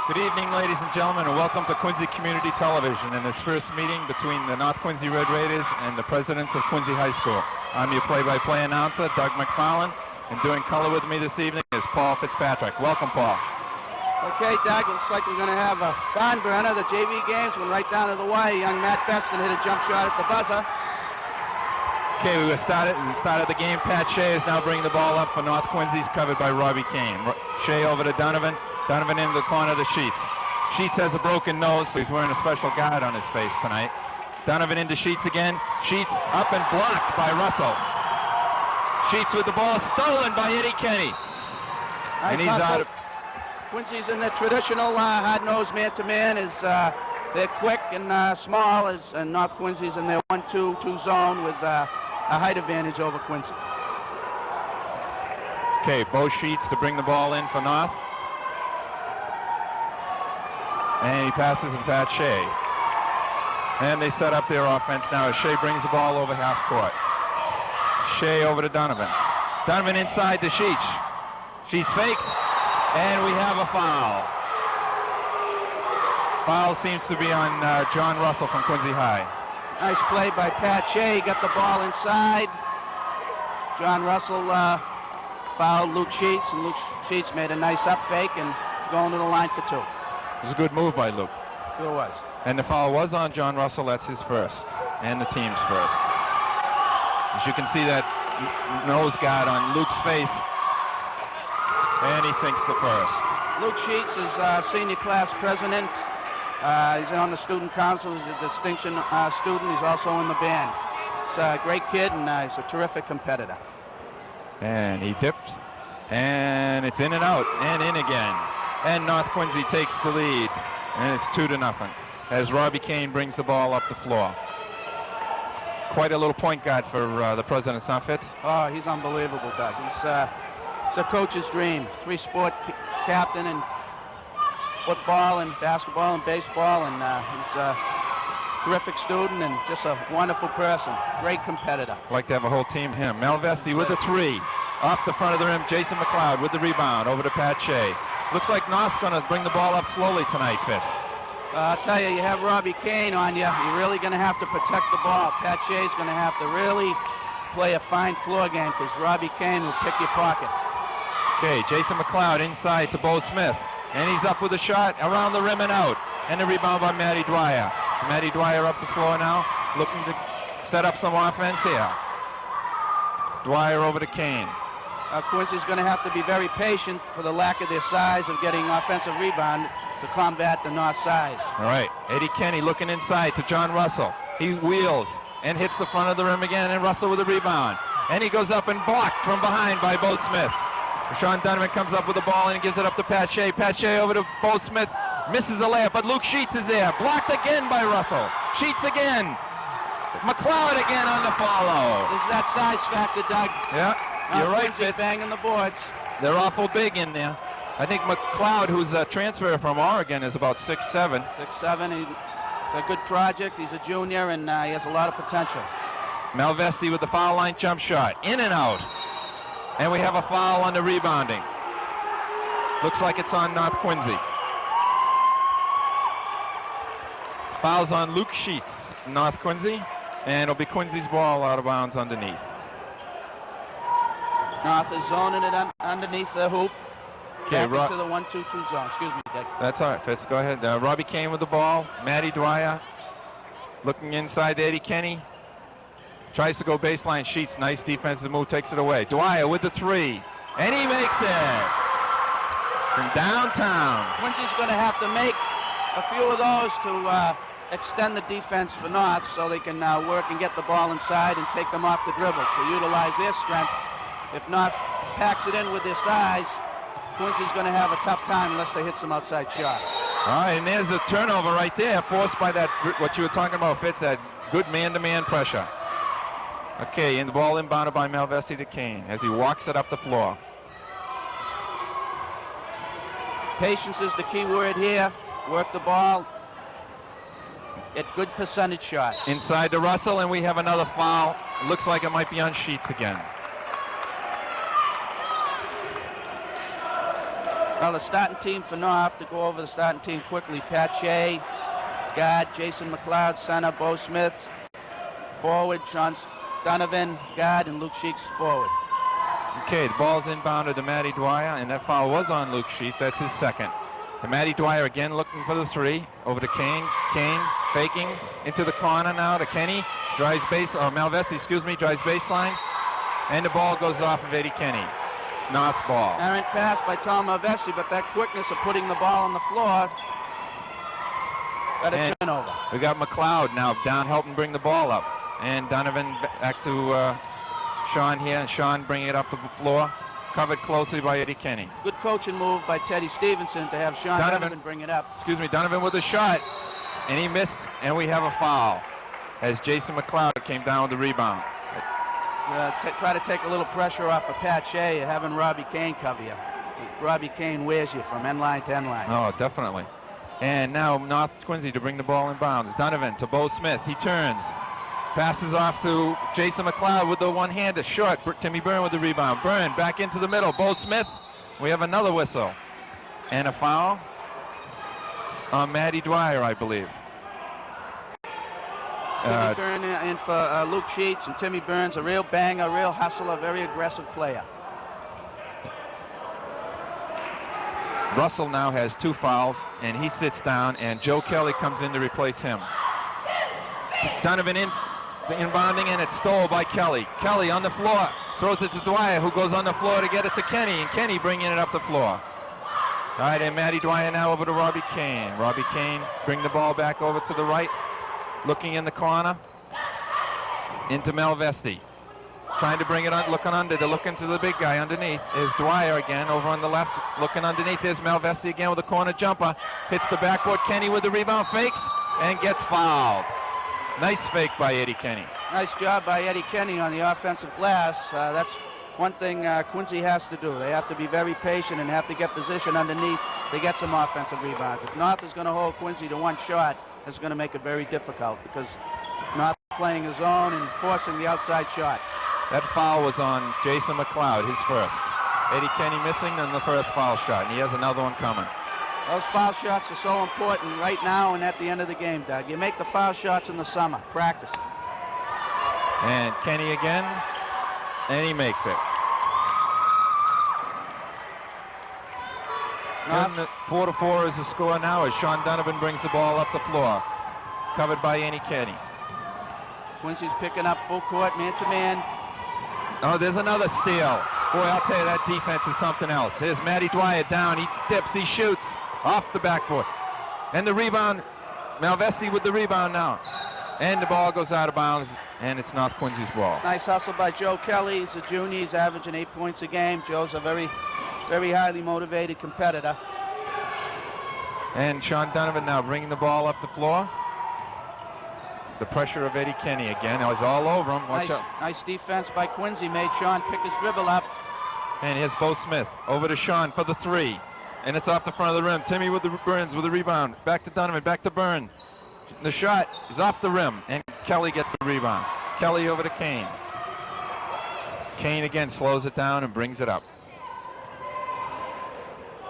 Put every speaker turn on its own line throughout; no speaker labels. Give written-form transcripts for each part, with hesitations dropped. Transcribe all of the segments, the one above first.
Good evening, ladies and gentlemen, and welcome to Quincy Community Television in this first meeting between the North Quincy Red Raiders and the presidents of Quincy High School. I'm your play-by-play announcer, Doug McFarland, and doing color with me this evening is Paul Fitzpatrick. Welcome, Paul.
Okay, Doug, looks like we're going to have a barn burner. The JV games went right down to the wire. Young Matt Beston hit a jump shot at the buzzer.
Okay, we started the game. Pat Shea is now bringing the ball up for North Quincy's, covered by Robbie Kane. Shea over to Donovan. Donovan into the corner to Sheets. Sheets has a broken nose, so he's wearing a special guard on his face tonight. Donovan into Sheets again. Sheets up and blocked by Russell. Sheets with the ball stolen by Eddie Kenny.
Nice
and he's
hustle.
out of...
Quincy's in the traditional hard-nosed man-to-man. They're quick and small, and North Quincy's in their 1-2-2 zone with a height advantage over Quincy.
Okay, Bo Sheets to bring the ball in for North. And he passes to Pat Shea. And they set up their offense now as Shea brings the ball over half court. Shea over to Donovan. Donovan inside to Sheets. Sheets fakes, and we have a foul. Foul seems to be on John Russell from Quincy High.
Nice play by Pat Shea. Got the ball inside. John Russell fouled Luke Sheets, and Luke Sheets made a nice up fake and going to the line for two.
It was a good move by Luke.
Sure was.
And the foul was on John Russell. That's his first, and the team's first. As you can see that nose guard on Luke's face, and he sinks the first.
Luke Sheets is senior class president. He's on the student council. He's a distinction student. He's also in the band. He's a great kid, and he's a terrific competitor.
And he dipped, and it's in and out, and in again. And North Quincy takes the lead, and it's 2-0 as Robbie Kane brings the ball up the floor. Quite a little point guard for the president, huh, Fitz?
Oh, he's unbelievable, Doug. He's a coach's dream. Three-sport captain in football and basketball and baseball, and he's a terrific student and just a wonderful person. Great competitor.
Like to have a whole team him. Mel Vesti with the three. Off the front of the rim, Jason McLeod with the rebound over to Pat Shea. Looks like North's going to bring the ball up slowly tonight, Fitz.
I'll tell you, you have Robbie Kane on you. You're really going to have to protect the ball. Pat Shea's going to have to really play a fine floor game because Robbie Kane will pick your pocket.
Okay, Jason McLeod inside to Bo Smith. And he's up with a shot around the rim and out. And the rebound by Matty Dwyer. Matty Dwyer up the floor now, looking to set up some offense here. Dwyer over to Kane.
Quincy's going to have to be very patient for the lack of their size of getting offensive rebound to combat the North size.
All right, Eddie Kenny looking inside to John Russell. He wheels and hits the front of the rim again, and Russell with the rebound. And he goes up and blocked from behind by Bo Smith. Rashawn Donovan comes up with the ball and gives it up to Pat Shea. Pat Shea over to Bo Smith. Misses the layup, but Luke Sheets is there. Blocked again by Russell. Sheets again. McLeod again on the follow.
There's that size factor, Doug.
Yeah, you're right, Fitz.
Banging the boards.
They're awful big in there. I think McLeod, who's a transfer from Oregon, is about 6'7".
6'7". It's a good project. He's a junior, and he has a lot of potential.
Malvesti with the foul line jump shot. In and out. And we have a foul on the rebounding. Looks like it's on North Quincy. Fouls on Luke Sheets, North Quincy. And it'll be Quincy's ball out of bounds underneath.
North is zoning it underneath the hoop.
Okay,
back into the 1-2-2 zone. Excuse me, Dick.
That's all right, Fitz. Go ahead. Robbie Kane with the ball. Matty Dwyer looking inside to Eddie Kenny. Tries to go baseline. Sheets, nice defensive move, takes it away. Dwyer with the three. And he makes it. From downtown.
Quincy's going to have to make a few of those to extend the defense for North so they can work and get the ball inside and take them off the dribble to utilize their strength. If North packs it in with their size, Quincy's going to have a tough time unless they hit some outside shots.
All right, and there's the turnover right there, forced by that, what you were talking about, Fitz, that good man-to-man pressure. Okay, and the ball inbounded by Malvesti to Kane as he walks it up the floor.
Patience is the key word here. Work the ball. Get good percentage shots.
Inside to Russell, and we have another foul. It looks like it might be on Sheets again.
Well, the starting team for North, to go over the starting team quickly: Pat Shea, guard; Jason McLeod, center; Bo Smith, forward; Sean Donovan, guard; and Luke Sheets, forward.
Okay, the ball's inbounded to Matty Dwyer, and that foul was on Luke Sheets. That's his second. And Matty Dwyer again looking for the three. Over to Kane. Kane faking into the corner now to Kenny. Drives Malvesti, drives baseline. And the ball goes off of Eddie Kenny. It's North's ball.
Errant pass by Tom Malvesti, but that quickness of putting the ball on the floor got a turnover.
We got McLeod now down helping bring the ball up. And Donovan back to Sean here, and Sean bringing it up to the floor. Covered closely by Eddie Kenny.
Good coaching move by Teddy Stevenson to have Sean Donovan bring it up.
Donovan with a shot. And he missed, and we have a foul as Jason McLeod came down with the rebound.
Try to take a little pressure off of Pat Shea, having Robbie Kane cover you. Robbie Kane wears you from end line to end line.
Oh, definitely. And now North Quincy to bring the ball in bounds. Donovan to Bo Smith. He turns. Passes off to Jason McLeod with the one-hander. Short. Timmy Byrne with the rebound. Byrne back into the middle. Bo Smith. We have another whistle. And a foul on Matty Dwyer, I believe.
Timmy Byrne in for Luke Sheets, and Timmy Byrne's a real banger, real hustler, very aggressive player.
Russell now has 2 fouls, and he sits down, and Joe Kelly comes in to replace him. Donovan inbounding, and it's stole by Kelly. Kelly on the floor, throws it to Dwyer, who goes on the floor to get it to Kenny, and Kenny bringing it up the floor. All right, and Matty Dwyer now over to Robbie Kane. Robbie Kane bring the ball back over to the right. Looking in the corner, into Malvesti. Trying to bring it on, looking under, they're looking to the big guy underneath. Is Dwyer again over on the left, looking underneath. There's Malvesti again with a corner jumper. Hits the backboard, Kenny with the rebound, fakes, and gets fouled. Nice fake by Eddie Kenny.
Nice job by Eddie Kenny on the offensive glass. That's one thing Quincy has to do. They have to be very patient and have to get position underneath to get some offensive rebounds. If North is going to hold Quincy to one shot, it's going to make it very difficult because North playing his own and forcing the outside shot.
That foul was on Jason McLeod, his first. Eddie Kenny missing on the first foul shot, and he has another one coming.
Those foul shots are so important right now and at the end of the game, Doug. You make the foul shots in the summer, practice.
And Kenny again, and he makes it. And 4-4 is the score now as Sean Donovan brings the ball up the floor. Covered by Eddie Kenny.
Quincy's picking up full court, man-to-man.
Oh, there's another steal. Boy, I'll tell you, that defense is something else. Here's Matty Dwyer down. He dips, he shoots off the backboard. And the rebound, Malvesti with the rebound now. And the ball goes out of bounds, and it's North Quincy's ball.
Nice hustle by Joe Kelly. He's a junior. He's averaging 8 points a game. Joe's a very highly motivated competitor.
And Sean Donovan now bringing the ball up the floor. The pressure of Eddie Kenny again. Now he's all over him. Watch out.
Nice defense by Quincy. Made Sean pick his dribble up.
And here's Bo Smith over to Sean for the 3. And it's off the front of the rim. Timmy with the Burns with the rebound. Back to Donovan, back to Byrne. The shot is off the rim, and Kelly gets the rebound. Kelly over to Kane. Kane again slows it down and brings it up.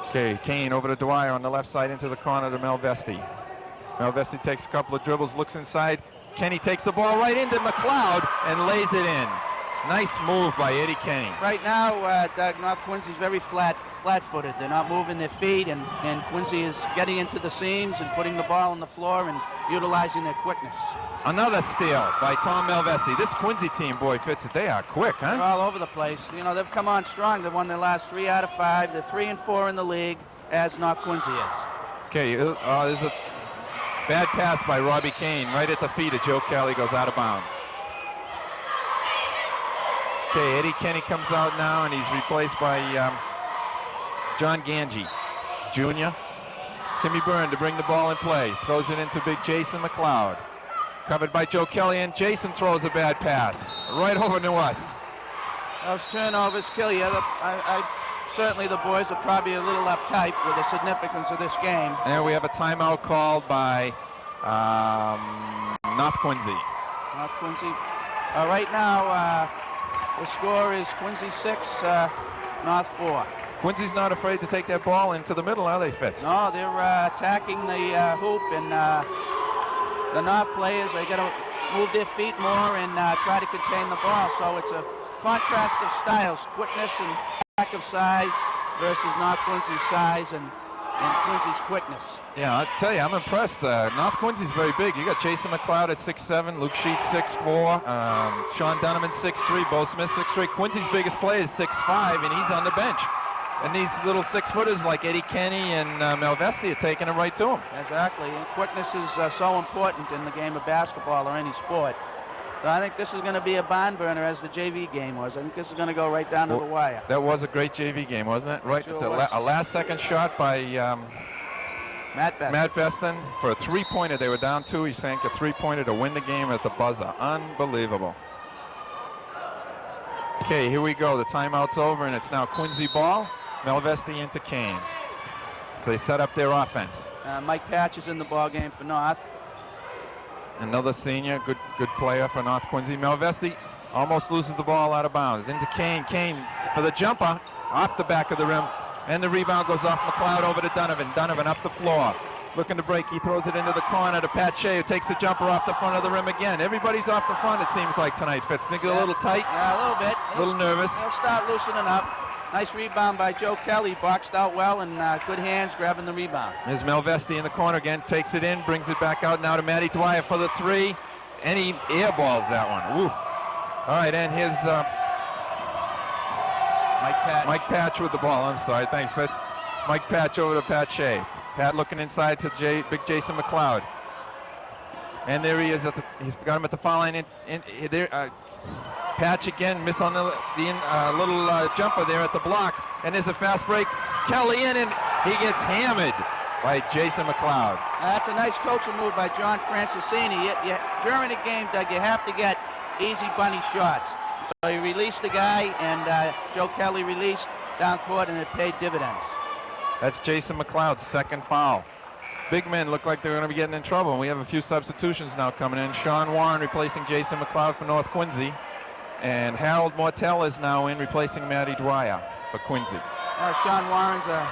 Okay, Kane over to Dwyer on the left side into the corner to Malvesti. Malvesti takes a couple of dribbles, looks inside. Kenny takes the ball right into McLeod and lays it in. Nice move by Eddie Kenny.
Right now, Doug, North Quincy's very flat-footed. They're not moving their feet, and Quincy is getting into the seams and putting the ball on the floor and utilizing their quickness.
Another steal by Tom Malvesti. This Quincy team, boy, fits it. They are quick, huh?
They're all over the place. You know, they've come on strong. They've won their last 3 out of 5. They're 3 and 4 in the league, as North Quincy is.
Okay, there's a bad pass by Robbie Kane right at the feet of Joe Kelly, goes out of bounds. Okay, Eddie Kenny comes out now, and he's replaced by John Ganji, Jr. Timmy Byrne to bring the ball in play. Throws it into big Jason McLeod. Covered by Joe Kelly, and Jason throws a bad pass right over to us.
Those turnovers kill you. Certainly the boys are probably a little uptight with the significance of this game.
And we have a timeout called by North Quincy.
North Quincy. Right now, the score is Quincy 6, North 4.
Quincy's not afraid to take that ball into the middle, are they, Fitz?
No, they're attacking the hoop, and the North players are going to move their feet more and try to contain the ball. So it's a contrast of styles, quickness and lack of size versus North Quincy's size and Quincy's quickness.
Yeah, I'll tell you, I'm impressed. North Quincy's very big. You got Jason McLeod at 6'7", Luke Sheets 6'4", Sean Donovan 6'3", Bo Smith 6'3". Quincy's biggest player is 6'5", and he's on the bench. And these little 6-footers like Eddie Kenny and Malvesti are taking it right to him.
Exactly, and quickness is so important in the game of basketball or any sport. So I think this is going to be a barn burner as the JV game was. I think this is going to go right down to the wire.
That was a great JV game, wasn't it? Right,
Sure
a last-second shot by Matt Beston for a three-pointer. They were down 2. He sank a three-pointer to win the game at the buzzer. Unbelievable. Okay, here we go. The timeout's over, and it's now Quincy ball. Malvesti into Kane. So they set up their offense.
Mike Patch is in the ball game for North.
Another senior, good player for North Quincy. Malvesti almost loses the ball out of bounds. Into Kane. Kane for the jumper off the back of the rim. And the rebound goes off McLeod over to Donovan. Donovan up the floor. Looking to break. He throws it into the corner to Pat Shea, who takes the jumper off the front of the rim again. Everybody's off the front, it seems like, tonight, Fitz. Think they're a little tight?
Yeah, a little bit.
A little nervous.
They'll start loosening up. Nice rebound by Joe Kelly. Boxed out well and good hands grabbing the rebound.
There's Malvesti in the corner again. Takes it in, brings it back out now to Matty Dwyer for the 3. And he airballs that one. Woo. All right, and here's Mike Patch with the ball. I'm sorry. Thanks, Fitz. Mike Patch over to Pat Shea. Pat looking inside to big Jason McLeod. And there he is. He's got him at the foul line. Patch again, miss on the little jumper there at the block. And there's a fast break. Kelly in, and he gets hammered by Jason McLeod.
That's a nice coaching move by John Francisini. During the game, Doug, you have to get easy bunny shots. So he released the guy, and Joe Kelly released down court, and it paid dividends.
That's Jason McLeod's second foul. Big men look like they're going to be getting in trouble, and we have a few substitutions now coming in. Sean Warren replacing Jason McLeod for North Quincy, and Harold Mortel is now in replacing Matty Dwyer for Quincy.
Sean Warren's a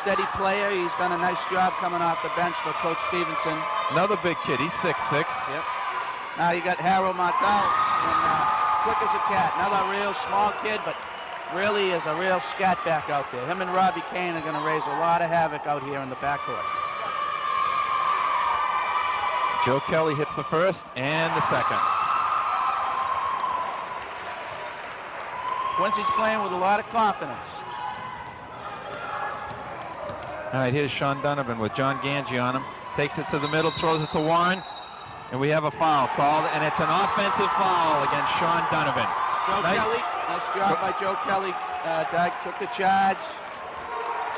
steady player. He's done a nice job coming off the bench for Coach Stevenson.
Another big kid. He's 6'6".
Yep. Now you got Harold Mortel, and quick as a cat. Another real small kid, but really is a real scat back out there. Him and Robbie Kane are going to raise a lot of havoc out here in the backcourt.
Joe Kelly hits the first and the second.
Quincy's playing with a lot of confidence.
All right, here's Sean Donovan with John Ganji on him. Takes it to the middle, throws it to Warren. And we have a foul called, and it's an offensive foul against Sean Donovan.
Joe Kelly, nice job by Joe Kelly. Doug took the charge,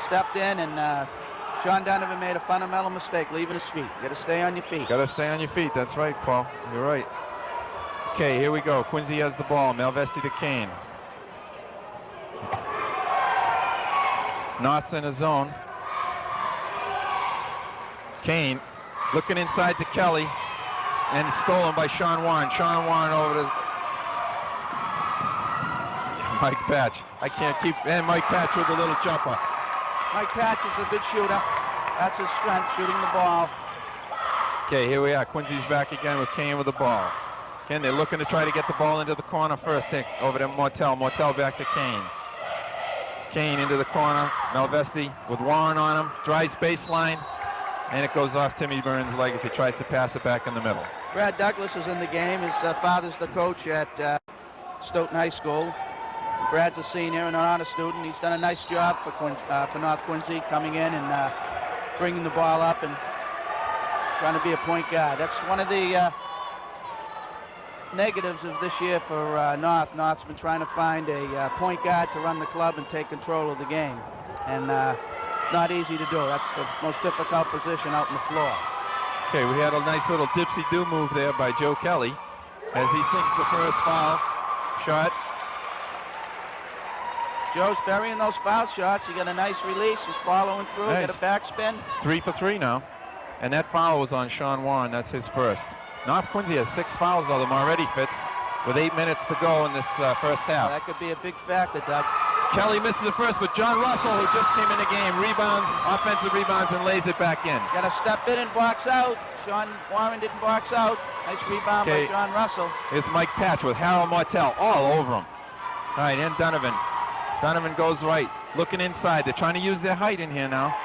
stepped in, and Sean Donovan made a fundamental mistake, leaving his feet. You got to stay on your feet.
Got to stay on your feet. That's right, Paul. You're right. Okay, here we go. Quincy has the ball. Malvesti to Kane. North's in a zone. Kane looking inside to Kelly, and stolen by Sean Warren. Sean Warren over to Mike Patch. I can't keep, and Mike Patch with a little jumper.
Mike Patch is a good shooter. That's his strength, shooting the ball.
Okay, here we are. Quincy's back again with Kane with the ball. Again, they're looking to try to get the ball into the corner first. Over to Mortel. Mortel back to Kane. Kane into the corner. Malvesti with Warren on him. Drives baseline. And it goes off Timmy Burns' leg as he tries to pass it back in the middle.
Brad Douglas is in the game. His father's the coach at Stoughton High School. Brad's a senior and an honor student. He's done a nice job for North Quincy, coming in and bringing the ball up and trying to be a point guard. That's one of the negatives of this year for North. North's been trying to find a point guard to run the club and take control of the game. And not easy to do. That's the most difficult position out on the floor.
Okay, we had a nice little dipsy-do move there by Joe Kelly as he sinks the first foul shot.
Joe's burying those foul shots. He got a nice release. He's following through.
Nice.
Got a backspin.
3 for 3 now. And that foul was on Sean Warren. That's his first. North Quincy has 6 fouls of them already, Fitz, with 8 minutes to go in this first half.
That could be a big factor, Doug.
Kelly misses the first, but John Russell, who just came in the game, rebounds, offensive rebounds, and lays it back in.
Got to step in and box out. Sean Warren didn't box out. Nice rebound by John Russell.
Here's Mike Patch with Harold Martell all over him. All right, and Donovan. Donovan goes right, looking inside. They're trying to use their height in here now.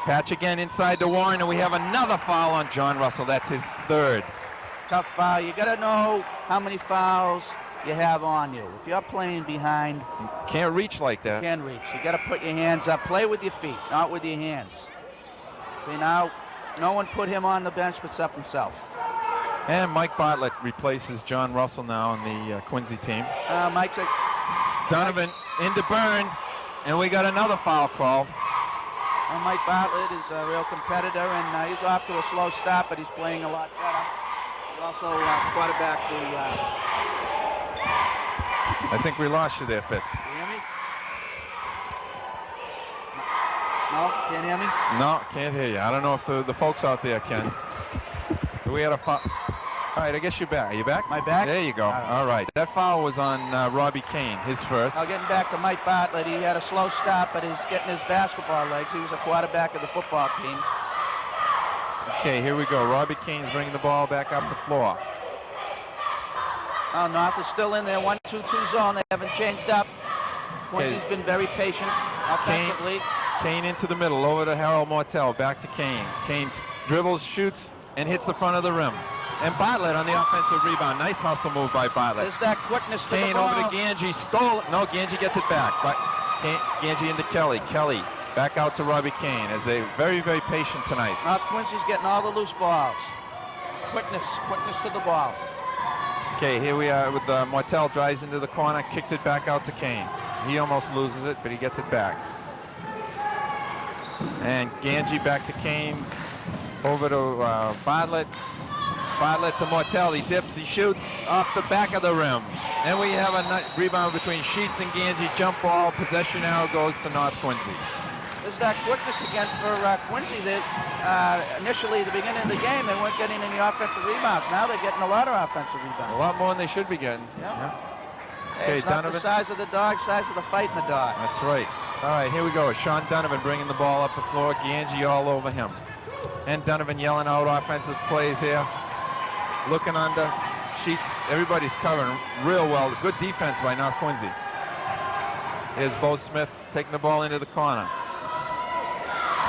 Patch again inside to Warren, and we have another foul on John Russell. That's his third.
Tough foul. You got to know how many fouls you have on you. If you're playing behind,
you can't reach like that.
You can't reach. You got to put your hands up. Play with your feet, not with your hands. See, now, no one put him on the bench except himself.
And Mike Bartlett replaces John Russell now on the Quincy team. Donovan into Byrne, and we got another foul called.
Mike Bartlett is a real competitor, and he's off to a slow start, but he's playing a lot better. He's also quarterback the...
I think we lost you there, Fitz.
Can you hear me? No, can't hear me?
No, can't hear you. I don't know if the folks out there can. We had a foul. All right, I guess you're back. Are you back?
Am I back?
There you go. All right. That foul was on Robbie Kane, his first.
Now getting back to Mike Bartlett, he had a slow start, but he's getting his basketball legs. He was a quarterback of the football team.
Okay, here we go. Robbie Kane's bringing the ball back up the floor.
Oh, North is still in there, 1-2-2 zone. They haven't changed up. Quincy's been very patient offensively.
Kane into the middle, over to Harold Martell, back to Kane. Kane dribbles, shoots, and hits the front of the rim. And Bartlett on the offensive rebound. Nice hustle move by Bartlett.
There's that quickness to the
Kane
ball.
over to Ganji, stole it. No, Ganji gets it back. But Ganji into Kelly. Kelly back out to Robbie Kane as they're very, very patient tonight.
North Quincy's getting all the loose balls. Quickness to the ball.
Okay, here we are with Martell drives into the corner, kicks it back out to Kane. He almost loses it, but he gets it back. And Ganji back to Kane, over to Bartlett. Bartlett to Martell, he dips, he shoots off the back of the rim. And we have a rebound between Sheets and Ganji, jump ball, possession now goes to North Quincy.
There's that quickness again for Quincy that initially at the beginning of the game they weren't getting any offensive rebounds. Now they're getting a lot of offensive rebounds.
A lot more than they should be getting.
Yeah.
Okay,
it's not the size of the dog, size of the fight in the dog.
That's right. All right, here we go. Sean Donovan bringing the ball up the floor. Ganji all over him. And Donovan yelling out offensive plays here. Looking under. Sheets, everybody's covering real well. Good defense by North Quincy. Here's Bo Smith taking the ball into the corner.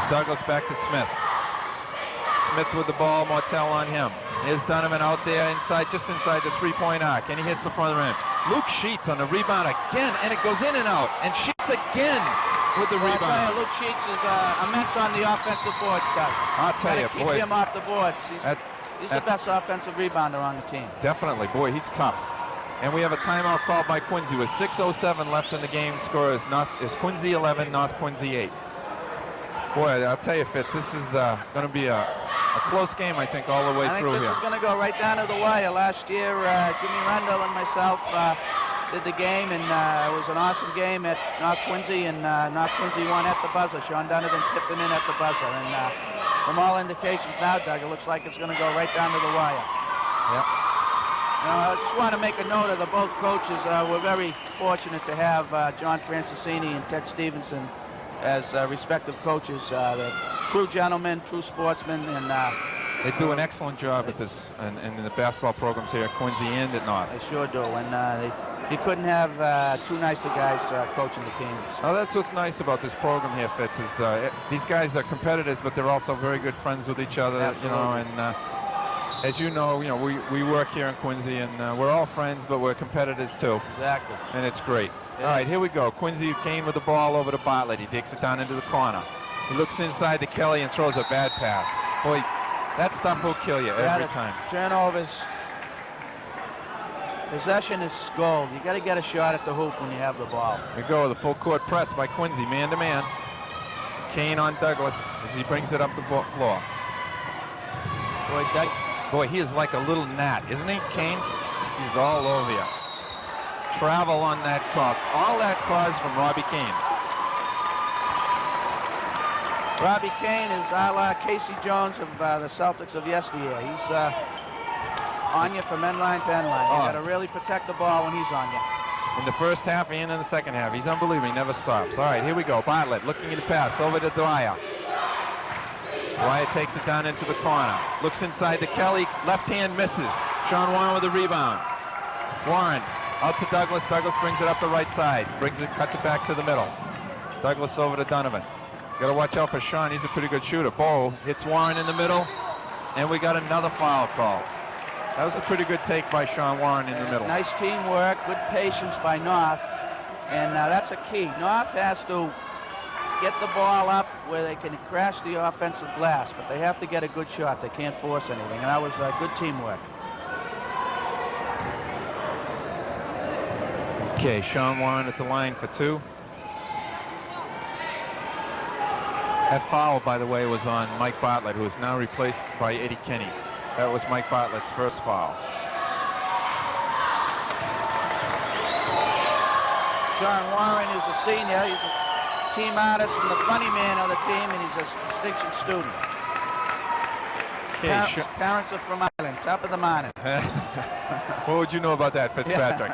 Douglas back to Smith. Smith with the ball, Martell on him. Here's Donovan out there inside, just inside the three-point arc, and he hits the front of the rim. Luke Sheets on the rebound again, and it goes in and out. And Sheets again with the rebound.
I'll tell you, Luke Sheets is immense on the offensive boards, Doug.
I'll tell you,
keep
boy.
him off the boards. He's the best offensive rebounder on the team.
Definitely, boy, he's tough. And we have a timeout called by Quincy with 6:07 left in the game. Score is Quincy 11, North Quincy 8. Boy, I'll tell you, Fitz, this is going to be a close game, I think, all the way through here.
I think this is going to go right down to the wire. Last year, Jimmy Rendell and myself did the game, and it was an awesome game at North Quincy, and North Quincy won at the buzzer. Sean Donovan tipped it in at the buzzer, and from all indications now, Doug, it looks like it's going to go right down to the wire.
Yep.
I just want to make a note of the both coaches. We're very fortunate to have John Francisini and Ted Stevenson as respective coaches. They're true gentlemen, true sportsmen, and
they do an excellent job at this and in the basketball programs here at Quincy and at North.
They sure do, and you couldn't have two nicer guys coaching the teams.
Oh, that's what's nice about this program here, Fitz, is these guys are competitors, but they're also very good friends with each other.
Absolutely.
You know, and as you know, we work here in Quincy, and we're all friends, but we're competitors too.
Exactly.
And it's great. All right, here we go. Quincy Kane with the ball over to Bartlett. He takes it down into the corner. He looks inside to Kelly and throws a bad pass. Boy, that stuff will kill you every time.
Turnovers. Possession is gold. You got to get a shot at the hoop when you have the ball.
Here we go, the full court press by Quincy, man to man. Kane on Douglas as he brings it up the floor. Boy, he is like a little gnat, isn't he, Kane? He's all over you. Travel on that cock. All that caused from Robbie Kane.
Robbie Kane is a la Casey Jones of the Celtics of yesteryear. He's on you from end line to end line. You got to really protect the ball when he's on you.
in the first half and in the second half. He's unbelievable. He never stops. All right, here we go. Bartlett looking at the pass over to Dwyer. Dwyer takes it down into the corner. Looks inside to Kelly. Left hand misses. Sean Warren with the rebound. Warren out to Douglas. Douglas brings it up the right side. Cuts it back to the middle. Douglas over to Donovan. Got to watch out for Sean. He's a pretty good shooter. Bo hits Warren in the middle. And we got another foul call. That was a pretty good take by Sean Warren in the middle.
Nice teamwork, good patience by North. And that's a key. North has to get the ball up where they can crash the offensive glass, but they have to get a good shot. They can't force anything, and that was good teamwork.
Okay, Sean Warren at the line for two. That foul, by the way, was on Mike Bartlett, who is now replaced by Eddie Kenny. That was Mike Bartlett's first foul.
Sean Warren is a senior. He's a team artist and the funny man on the team, and he's a distinction student.
Okay,
parents are from Ireland, top of the morning.
What would you know about that, Fitzpatrick?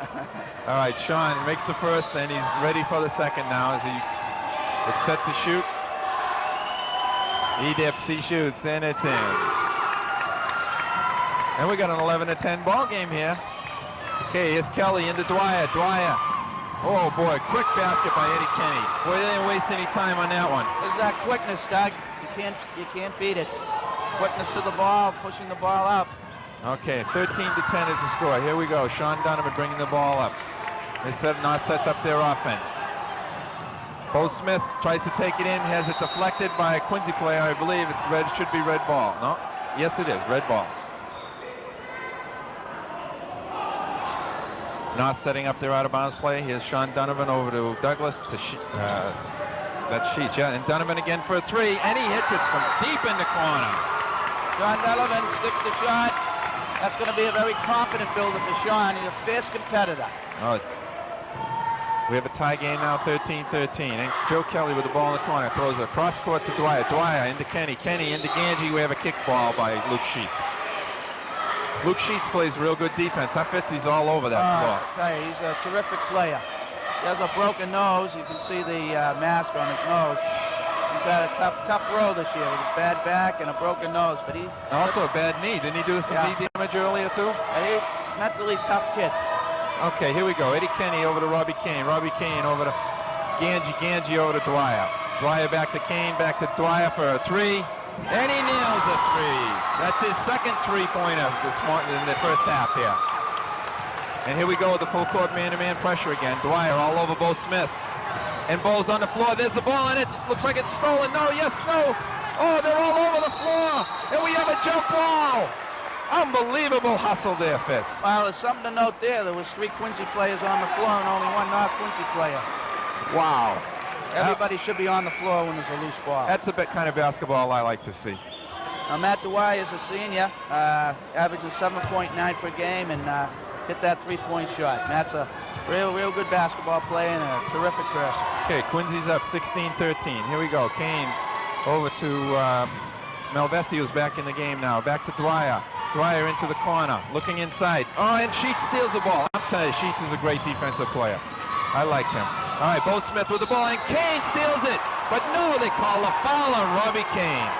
All right, Sean makes the first, and he's ready for the second now as it's set to shoot. He dips, he shoots, and it's in. And we got an 11-10 ball game here. Okay, here's Kelly into Dwyer. Dwyer. Oh boy, quick basket by Eddie Kenny. Boy, they didn't waste any time on that one.
There's that quickness, Doug. You can't beat it. Quickness to the ball, pushing the ball up.
Okay, 13-10 is the score. Here we go. Sean Donovan bringing the ball up. North sets up their offense. Bo Smith tries to take it in, has it deflected by a Quincy player. I believe it's red. Should be red ball. No? Yes, it is. Red ball. North setting up their out-of-bounds play. Here's Sean Donovan over to Douglas to that's Sheets, yeah. And Donovan again for a three, and he hits it from deep in the corner.
Sean Donovan sticks the shot. That's going to be a very confident builder for Sean. He's a fierce competitor.
Oh, we have a tie game now, 13-13. And Joe Kelly with the ball in the corner throws it across court to Dwyer. Dwyer into Kenny. Kenny into Ganji. We have a kick ball by Luke Sheets. Luke Sheets plays real good defense. Huh, Fitz? He's all over that floor.
I tell you, he's a terrific player. He has a broken nose. You can see the mask on his nose. He's had a tough road this year with a bad back and a broken nose. But he
also a bad knee. Didn't he do some knee damage earlier too?
He's a mentally tough kid.
Okay, here we go. Eddie Kenny over to Robbie Kane. Robbie Kane over to Ganji. Ganji over to Dwyer. Dwyer back to Kane. Back to Dwyer for a three. And he nails a three. That's his second three-pointer this morning in the first half here. And here we go with the full court man-to-man pressure again. Dwyer all over Bo Smith. And Bo's on the floor. There's the ball, and it looks like it's stolen. No, yes, no. Oh, they're all over the floor. And we have a jump ball. Unbelievable hustle there, Fitz.
Well, there's something to note there. There was three Quincy players on the floor and only one North Quincy player.
Wow.
Everybody should be on the floor when there's a loose ball.
That's a kind of basketball I like to see.
Now, Matt Dwyer is a senior, averaging 7.9 per game, and hit that three-point shot. Matt's a real good basketball player and a terrific person.
Okay, Quincy's up 16-13. Here we go. Kane over to Malvesti, who's back in the game now. Back to Dwyer. Dwyer into the corner, looking inside. Oh, and Sheets steals the ball. I'm telling you, Sheets is a great defensive player. I like him. All right, Bo Smith with the ball, and Kane steals it. But no, they call a foul on Robbie Kane.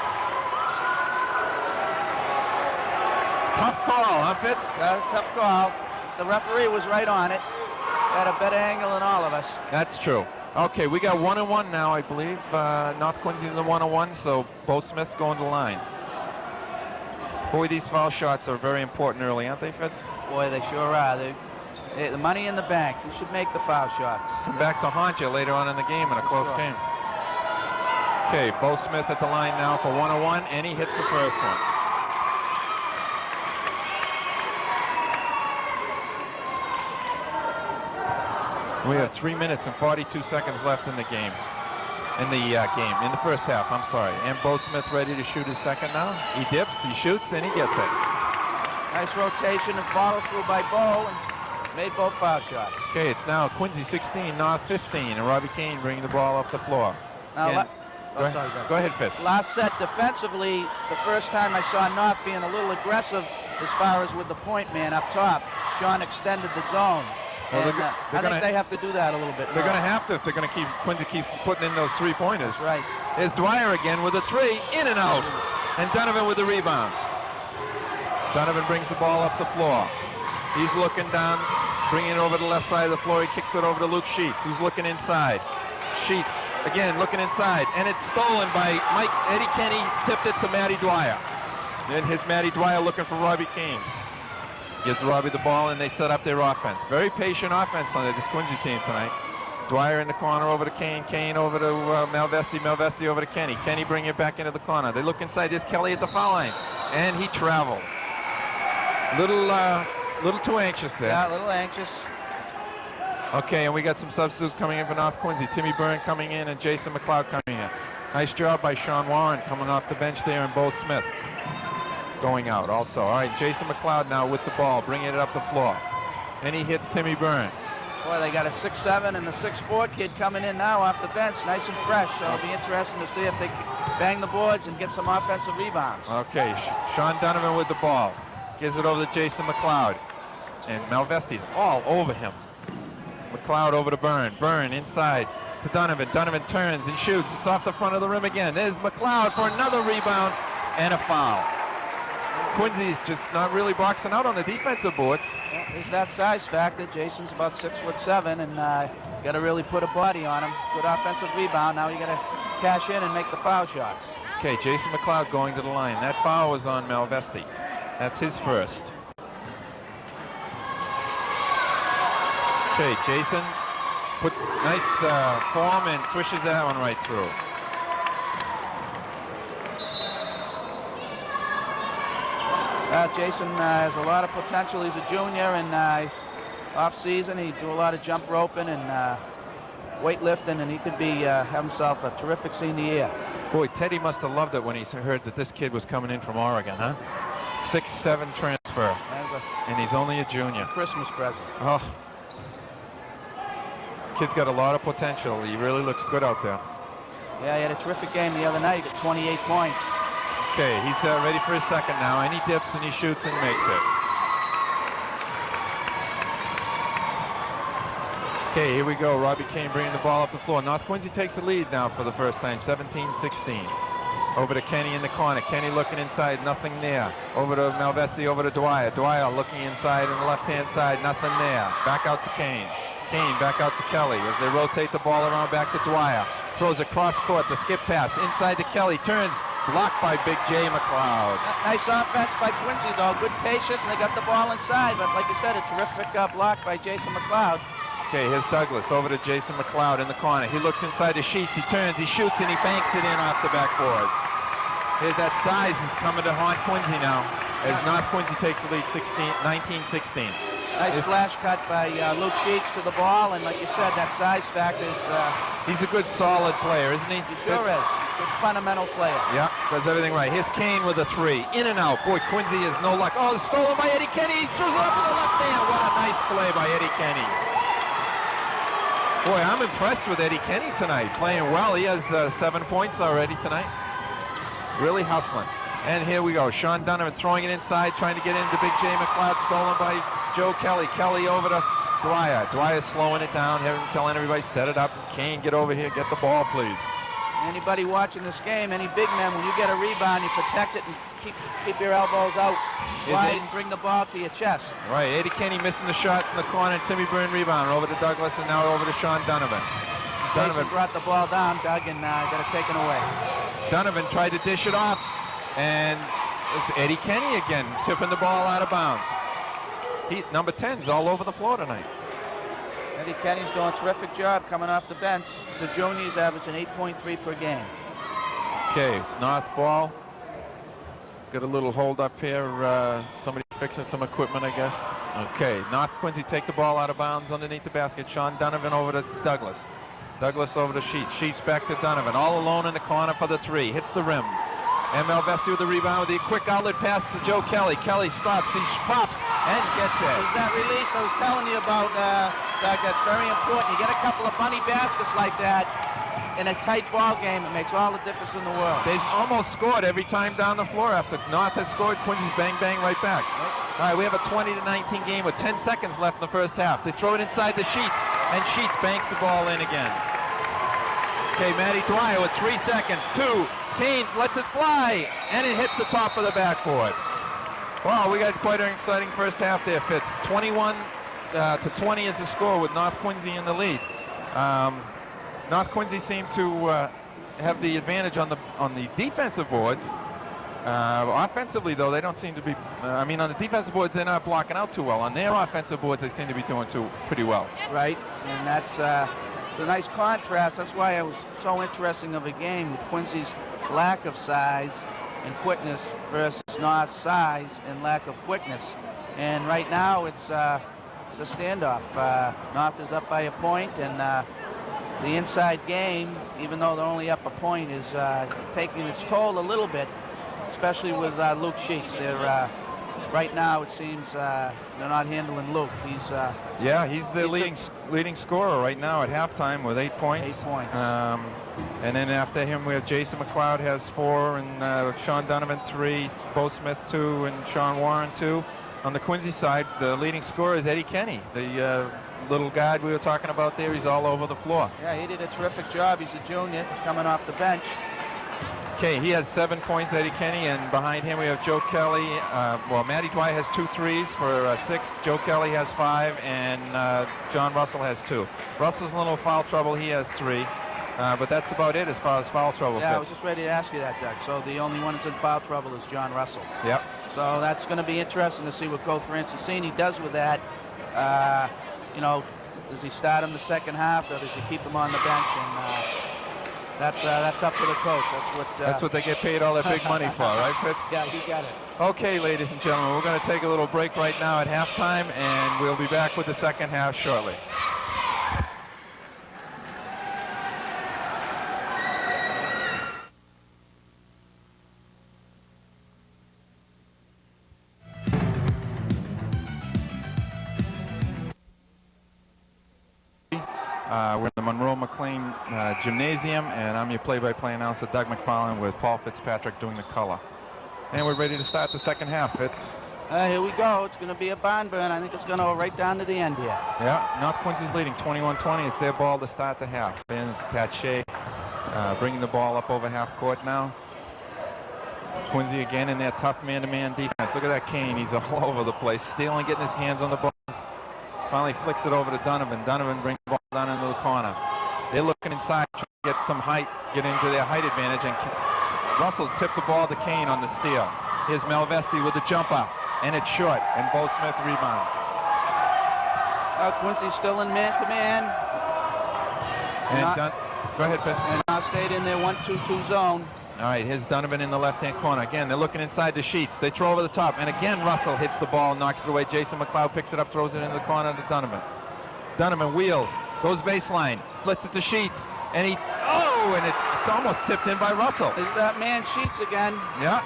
Tough call, huh, Fitz?
Tough call. The referee was right on it. Had a better angle than all of us.
That's true. Okay, we got 1-1 now, I believe. North Quincy's in the 1-1, so Bo Smith's going to the line. Boy, these foul shots are very important early, aren't they, Fitz?
Boy, they sure are. The money in the bank. You should make the foul shots.
Come back to haunt you later on in the game in a close game. Okay, Bo Smith at the line now for 1-1, and he hits the first one. We have 3 minutes and 42 seconds left in the game. In the first half, I'm sorry. And Bo Smith ready to shoot his second now. He dips, he shoots, and he gets it.
Nice rotation and follow through by Bo, and made both foul shots.
Okay, it's now Quincy 16, North 15, and Robbie Kane bringing the ball up the floor.
Now,
go ahead, Fitz.
Last set defensively, the first time I saw North being a little aggressive as far as with the point man up top. Sean extended the zone.
Well,
And, I think they have to do that a little bit
They're
more.
going to have to if they're going to keep Quincy keeps putting in those three-pointers.
That's right.
Here's Dwyer again with a three, in and out. And Donovan with the rebound. Donovan brings the ball up the floor. He's looking down, bringing it over to the left side of the floor. He kicks it over to Luke Sheets, who's looking inside. Sheets, again, looking inside. And it's stolen by Mike. Eddie Kenny tipped it to Matty Dwyer. Then here's Matty Dwyer looking for Robbie Kane. Gives Robbie the ball, and they set up their offense. Very patient offense on this Quincy team tonight. Dwyer in the corner over to Kane. Kane over to Malvesti. Malvesti over to Kenny. Kenny bring it back into the corner. They look inside. There's Kelly at the foul line. And he traveled. Little too anxious there.
Yeah, a little anxious.
Okay, and we got some substitutes coming in for North Quincy. Timmy Byrne coming in and Jason McLeod coming in. Nice job by Sean Warren coming off the bench there, and Bo Smith going out also. All right, Jason McLeod now with the ball, bringing it up the floor. And he hits Timmy Byrne.
Boy, they got a 6'7" and a 6'4" kid coming in now off the bench, nice and fresh. So it'll be interesting to see if they can bang the boards and get some offensive rebounds.
Okay, Sean Donovan with the ball. Gives it over to Jason McLeod. And Malvesti's all over him. McLeod over to Byrne. Byrne inside to Donovan. Donovan turns and shoots. It's off the front of the rim again. There's McLeod for another rebound and a foul. Quincy's just not really boxing out on the defensive boards.
Well, there's that size factor. Jason's about 6'7", and got to really put a body on him. Good offensive rebound. Now you got to cash in and make the foul shots.
Okay, Jason McLeod going to the line. That foul was on Malvesti. That's his first. Okay, Jason puts nice form and swishes that one right through.
Jason has a lot of potential. He's a junior, and off season he do a lot of jump roping and weightlifting, and he could be have himself a terrific senior year.
Boy, Teddy must have loved it when he heard that this kid was coming in from Oregon, huh? 6'7" transfer, and he's only a junior.
Christmas present.
Oh, this kid's got a lot of potential. He really looks good out there.
Yeah, he had a terrific game the other night. He got 28 points.
Okay, he's ready for his second now, and he dips and he shoots and makes it. Okay, here we go. Robbie Kane bringing the ball up the floor. North Quincy takes the lead now for the first time, 17-16. Over to Kenny in the corner. Kenny looking inside, nothing there. Over to Malvesti, over to Dwyer. Dwyer looking inside on the left-hand side, nothing there. Back out to Kane. Kane back out to Kelly as they rotate the ball around back to Dwyer. Throws a cross court, the skip pass inside to Kelly. Turns, blocked by Big J McLeod.
Nice offense by Quincy, though. Good patience, and they got the ball inside. But like you said, a terrific block by Jason McLeod.
Okay, here's Douglas over to Jason McLeod in the corner. He looks inside the Sheets. He turns, he shoots, and he banks it in off the backboards. Here's that size is coming to haunt Quincy now as North Quincy takes the lead 19-16.
Nice flash cut by Luke Sheets to the ball, and like you said, that size factor is...
he's a good, solid player, isn't he?
He sure is. Good fundamental player.
Yeah, does everything right. Here's Kane with a three. In and out. Boy, Quincy has no luck. Oh, it's stolen by Eddie Kenny. He throws it up to the left hand. What a nice play by Eddie Kenny. Boy, I'm impressed with Eddie Kenny tonight. Playing well. He has 7 points already tonight. Really hustling. And here we go. Sean Donovan throwing it inside, trying to get into Big J McLeod, stolen by Joe Kelly. Kelly over to Dwyer. Dwyer's slowing it down, telling everybody, set it up. Kane, get over here, get the ball, please.
Anybody watching this game, any big men, when you get a rebound, you protect it and keep your elbows out wide and bring the ball to your chest.
Right, Eddie Kenny missing the shot in the corner. Timmy Byrne rebound over to Douglas, and now over to Sean Donovan.
Jason brought the ball down, Doug, and got it taken away.
Donovan tried to dish it off, and it's Eddie Kenny again, tipping the ball out of bounds. Number 10's all over the floor tonight.
Eddie Kenny's doing a terrific job coming off the bench. The juniors averaging 8.3 per game.
Okay, it's North ball. Got a little hold up here. Somebody fixing some equipment, I guess. Okay, North Quincy take the ball out of bounds underneath the basket. Sean Donovan over to Douglas. Douglas over to Sheets. Sheets back to Donovan. All alone in the corner for the three. Hits the rim. And Malvesti with the rebound with the quick outlet pass to Joe Kelly. Kelly stops. He pops and gets it.
There's that release I was telling you about, Doug. That's very important. You get a couple of bunny baskets like that, in a tight ball game, it makes all the difference in the world.
They've almost scored every time down the floor after North has scored. Quincy's bang, bang right back. All right, we have a 20-19 game with 10 seconds left in the first half. They throw it inside the Sheets, and Sheets banks the ball in again. Okay, Matty Dwyer with 3 seconds. 2. Kane lets it fly, and it hits the top of the backboard. Wow, we got quite an exciting first half there, Fitz. 21 to 20 is the score with North Quincy in the lead. North Quincy seemed to have the advantage on the defensive boards. Offensively, though, they don't seem to be. On the defensive boards, they're not blocking out too well. On their offensive boards, they seem to be doing pretty well.
Right, and that's a nice contrast. That's why it was so interesting of a game with Quincy's lack of size and quickness versus North's size and lack of quickness. And right now, it's a standoff. North is up by a point, and the inside game, even though they're only up a point, is taking its toll a little bit, especially with Luke Sheets. They're right now, it seems they're not handling Luke.
He's the leading scorer right now at halftime with 8 points.
8 points.
And then after him, we have Jason McLeod has 4, and Sean Donovan 3, Bo Smith 2, and Sean Warren 2. On the Quincy side, the leading scorer is Eddie Kenny, the little guard we were talking about there. He's all over the floor.
Yeah, he did a terrific job. He's a junior coming off the bench.
Okay, he has 7 points, Eddie Kenny, and behind him we have Joe Kelly. Matty Dwyer has 2 threes for 6. Joe Kelly has 5, and John Russell has 2. Russell's in a little foul trouble. He has 3. But that's about it as far as foul trouble.
Yeah, I was just ready to ask you that, Doug. So the only one that's in foul trouble is John Russell.
Yep.
So that's going to be interesting to see what Coach Francisini does with that. Does he start him the second half, or does he keep him on the bench? And that's up to the coach.
That's what they get paid all that big money for, right, Fitz?
Yeah, you got it.
Okay, ladies and gentlemen, we're going to take a little break right now at halftime, and we'll be back with the second half shortly. We're in the Monroe McLean Gymnasium, and I'm your play-by-play announcer, Doug McFarlane, with Paul Fitzpatrick doing the color. And we're ready to start the second half, Fitz.
Here we go. It's going to be a barn burn. I think it's going to go right down to the end here.
Yeah, North Quincy's leading 21-20. It's their ball to start the half. And Pat Shea bringing the ball up over half court now. Quincy again in their tough man-to-man defense. Look at that Kane. He's all over the place, stealing, getting his hands on the ball. Finally flicks it over to Donovan. Donovan brings the ball down into the corner. They're looking inside, trying to get some height, get into their height advantage, and Russell tipped the ball to Kane on the steal. Here's Malvesti with the jumper, and it's short, and Bo Smith rebounds.
Quincy's still in man-to-man.
And go ahead, Fitz.
And now stayed in their 1-2-2 zone.
All right, here's Donovan in the left-hand corner. Again, they're looking inside the Sheets. They throw over the top, and again, Russell hits the ball, knocks it away. Jason McLeod picks it up, throws it into the corner to Donovan. Donovan wheels, goes baseline, flips it to Sheets, and it's almost tipped in by Russell.
Is that man Sheets again?
Yeah.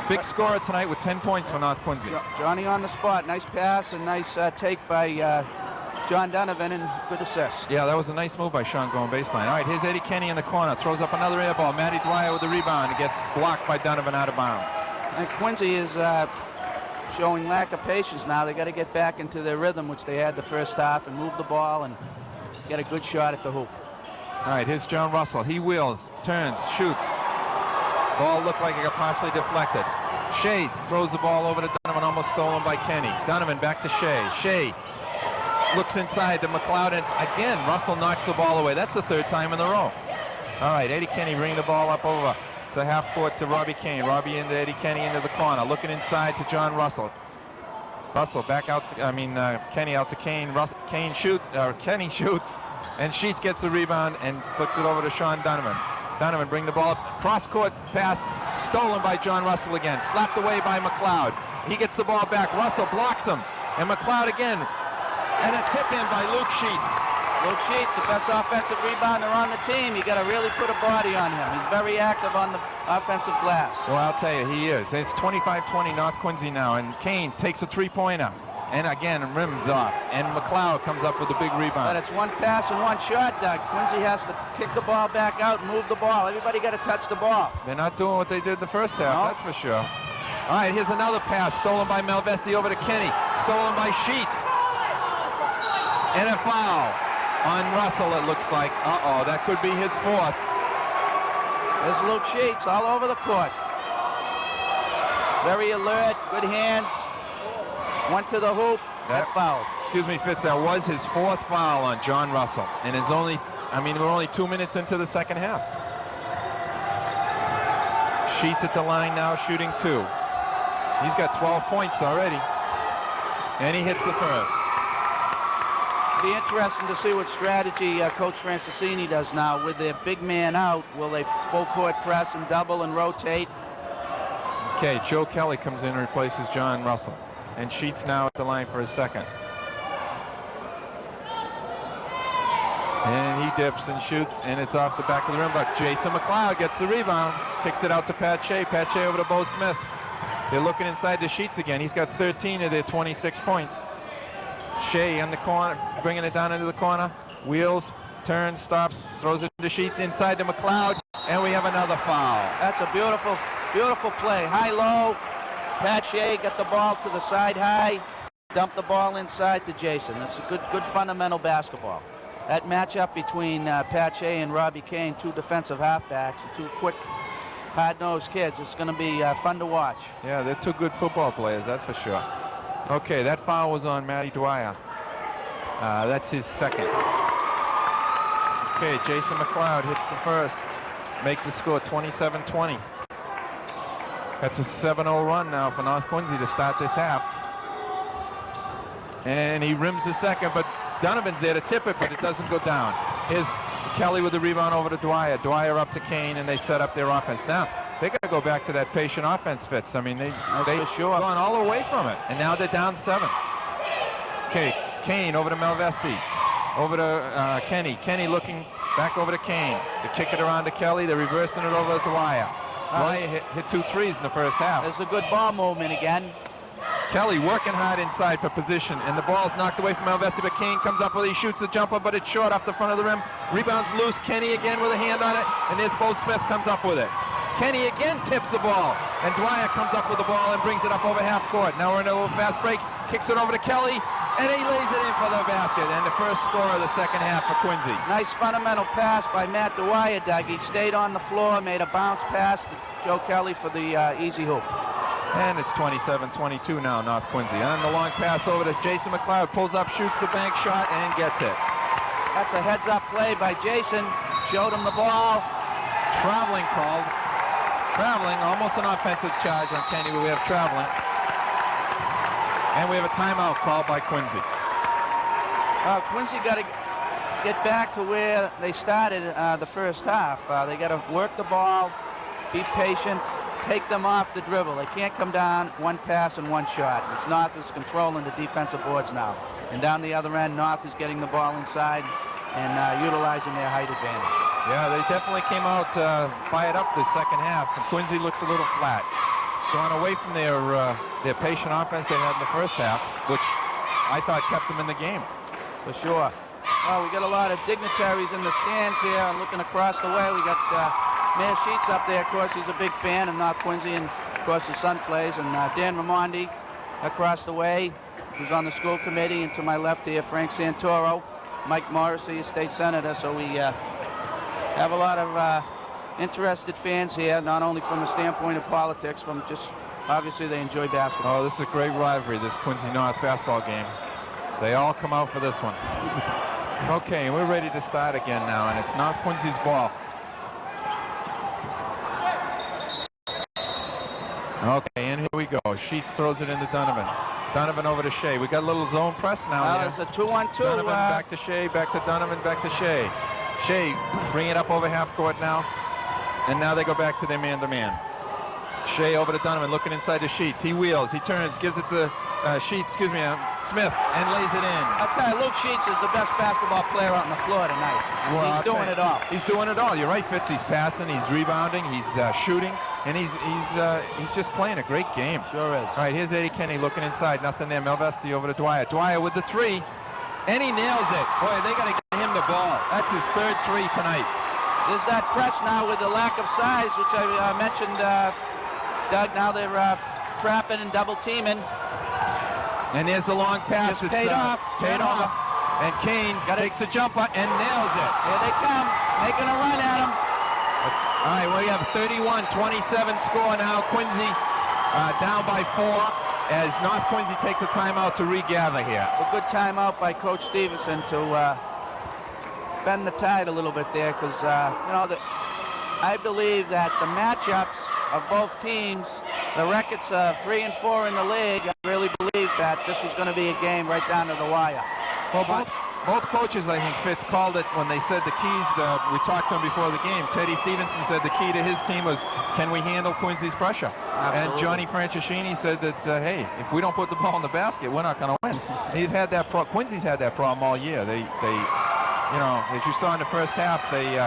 Big scorer tonight with 10 points for North Quincy.
Johnny on the spot. Nice pass and nice take by John Donovan, and good assist.
Yeah, that was a nice move by Sean going baseline. All right, here's Eddie Kenny in the corner. Throws up another air ball. Matty Dwyer with the rebound. It gets blocked by Donovan out of bounds.
And Quincy is showing lack of patience now. They got to get back into their rhythm, which they had the first half, and move the ball and get a good shot at the hoop.
All right, here's John Russell. He wheels, turns, shoots. Ball looked like it got partially deflected. Shea throws the ball over to Donovan, almost stolen by Kenny. Donovan back to Shea. Shea looks inside to McLeod, and again, Russell knocks the ball away. That's the third time in a row. All right, Eddie Kenny bringing the ball up over to half court to Robbie Kane. Robbie into Eddie Kenny into the corner, looking inside to John Russell. Russell back out, Kenny out to Kane. Kenny shoots, and Sheets gets the rebound and flips it over to Sean Donovan. Donovan bring the ball up, cross-court pass, stolen by John Russell again, slapped away by McLeod. He gets the ball back, Russell blocks him, and McLeod again, and a tip in by Luke Sheets.
Luke Sheets, the best offensive rebounder on the team. You got to really put a body on him. He's very active on the offensive glass.
Well, I'll tell you, he is. It's 25-20 North Quincy now, and Kane takes a three-pointer, And again, rims off. And McLeod comes up with a big
But
rebound.
it's one pass and one shot, Doug. Quincy has to kick the ball back out and move the ball. Everybody got to touch the ball.
They're not doing what they did the first half,
No.
that's for sure. All right, here's another pass stolen by Malvesti over to Kenny. Stolen by Sheets. And a foul on Russell, it looks like. Uh-oh, that could be his fourth.
There's Luke Sheets all over the court. Very alert, good hands. Went to the hoop, got fouled.
Excuse me, Fitz, that was his fourth foul on John Russell. And is only, we're only 2 minutes into the second half. Sheets at the line now, shooting 2. He's got 12 points already. And he hits the first.
Be interesting to see what strategy Coach Francisini does now with their big man out. Will they full court press and double and rotate?
Okay, Joe Kelly comes in and replaces John Russell. And Sheets now at the line for his second. And he dips and shoots, and it's off the back of the rim. But Jason McLeod gets the rebound, kicks it out to Pat Shea. Pat Shea over to Bo Smith. They're looking inside the Sheets again. He's got 13 of their 26 points. Shea on the corner, bringing it down into the corner. Wheels, turns, stops, throws it to Sheets inside to McLeod, and we have another foul.
That's a beautiful, beautiful play. High-low. Pat Shea got the ball to the side high, dump the ball inside to Jason. That's a good fundamental basketball. That matchup between Pat Shea and Robbie Kane, 2 defensive halfbacks, and 2 quick, hard-nosed kids. It's going to be fun to watch.
Yeah, they're 2 good football players, that's for sure. Okay, that foul was on Matty Dwyer. That's his second. Okay, Jason McLeod hits the first. Make the score 27-20. That's a 7-0 run now for North Quincy to start this half. And he rims the second, but Donovan's there to tip it, but it doesn't go down. Here's Kelly with the rebound over to Dwyer. Dwyer up to Kane, and they set up their offense. Now, they got to go back to that patient offense, Fitz. They've gone all away from it, and now they're down 7. Okay, Kane over to Malvesti. Over to Kenny. Kenny looking back over to Kane. They kick it around to Kelly. They're reversing it over to Dwyer. Dwyer hit 2 threes in the first half.
There's a good ball movement again.
Kelly working hard inside for position, and the ball's knocked away from Malvesti, but Kane comes up with it. He shoots the jumper, but it's short off the front of the rim. Rebounds loose. Kenny again with a hand on it, and there's Bo Smith comes up with it. Kenny again tips the ball, and Dwyer comes up with the ball and brings it up over half court. Now we're in a little fast break, kicks it over to Kelly, and he lays it in for the basket, and the first score of the second half for Quincy.
Nice fundamental pass by Matt Dwyer, Doug. He stayed on the floor, made a bounce pass to Joe Kelly for the easy hoop.
And it's 27-22 now, North Quincy. And the long pass over to Jason McLeod, pulls up, shoots the bank shot, and gets it.
That's a heads-up play by Jason. Showed him the ball.
Traveling called. Traveling, almost an offensive charge on Kenny, but we have traveling. And we have a timeout called by Quincy.
Quincy got to get back to where they started the first half. They got to work the ball, be patient, take them off the dribble. They can't come down 1 pass and 1 shot. It's North is controlling the defensive boards now. And down the other end, North is getting the ball inside and utilizing their height advantage.
Yeah, they definitely came out fired up this second half. And Quincy looks a little flat. Gone away from their patient offense they had in the first half, which I thought kept them in the game.
For sure. Well, we got a lot of dignitaries in the stands here. I'm looking across the way. We got Mayor Sheets up there. Of course, he's a big fan of North Quincy, and of course his son plays. And Dan Raimondi across the way, who's on the school committee. And to my left here, Frank Santoro, Mike Morrissey, a state senator. So we have a lot of interested fans here, not only from the standpoint of politics, from just obviously they enjoy basketball.
Oh, this is a great rivalry, this Quincy North basketball game. They all come out for this one. Okay, we're ready to start again now, and it's North Quincy's ball. Okay, and here we go. Sheets throws it into Donovan. Donovan over to Shea. We got a little zone press now.
It's a 2-on-2.
Donovan back to Shea, back to Donovan, back to Shea. Shea bring it up over half court now, and now they go back to their man-to-man. Shea over to Donovan, looking inside the Sheets. He wheels, he turns, gives it to Sheets, Smith, and lays it in.
I'll tell you, Luke Sheets is the best basketball player on the floor tonight.
Well,
he's doing it all.
He's doing it all. You're right, Fitz. He's passing, he's rebounding, he's shooting, and he's just playing a great game.
Sure is.
All right, here's Eddie Kenny looking inside. Nothing there. Melvesti over to Dwyer. Dwyer with the three, and he nails it. Boy, they got to get him the ball. That's his third three tonight.
There's that press now with the lack of size, which I mentioned, Doug. Now they're trapping and double teaming.
And there's the long pass.
It's paid off.
Paid off. And Kane takes the jumper and nails it.
Here they come, making a run at him.
All right, well, you have a 31-27 score now. Quincy down by 4 as North Quincy takes a timeout to regather here.
It's a good timeout by Coach Stevenson to bend the tide a little bit there, because I believe that the matchups of both teams, the records of 3 and 4 in the league, I really believe that this was going to be a game right down to the wire.
Well, both coaches, I think, Fitz, called it when they said the keys. We talked to him before the game. Teddy Stevenson said the key to his team was, can we handle Quincy's pressure?
Absolutely.
And Johnny Franceschini said that, hey, if we don't put the ball in the basket, we're not going to win. He's had that Quincy's had that problem all year. They you know, as you saw in the first half, they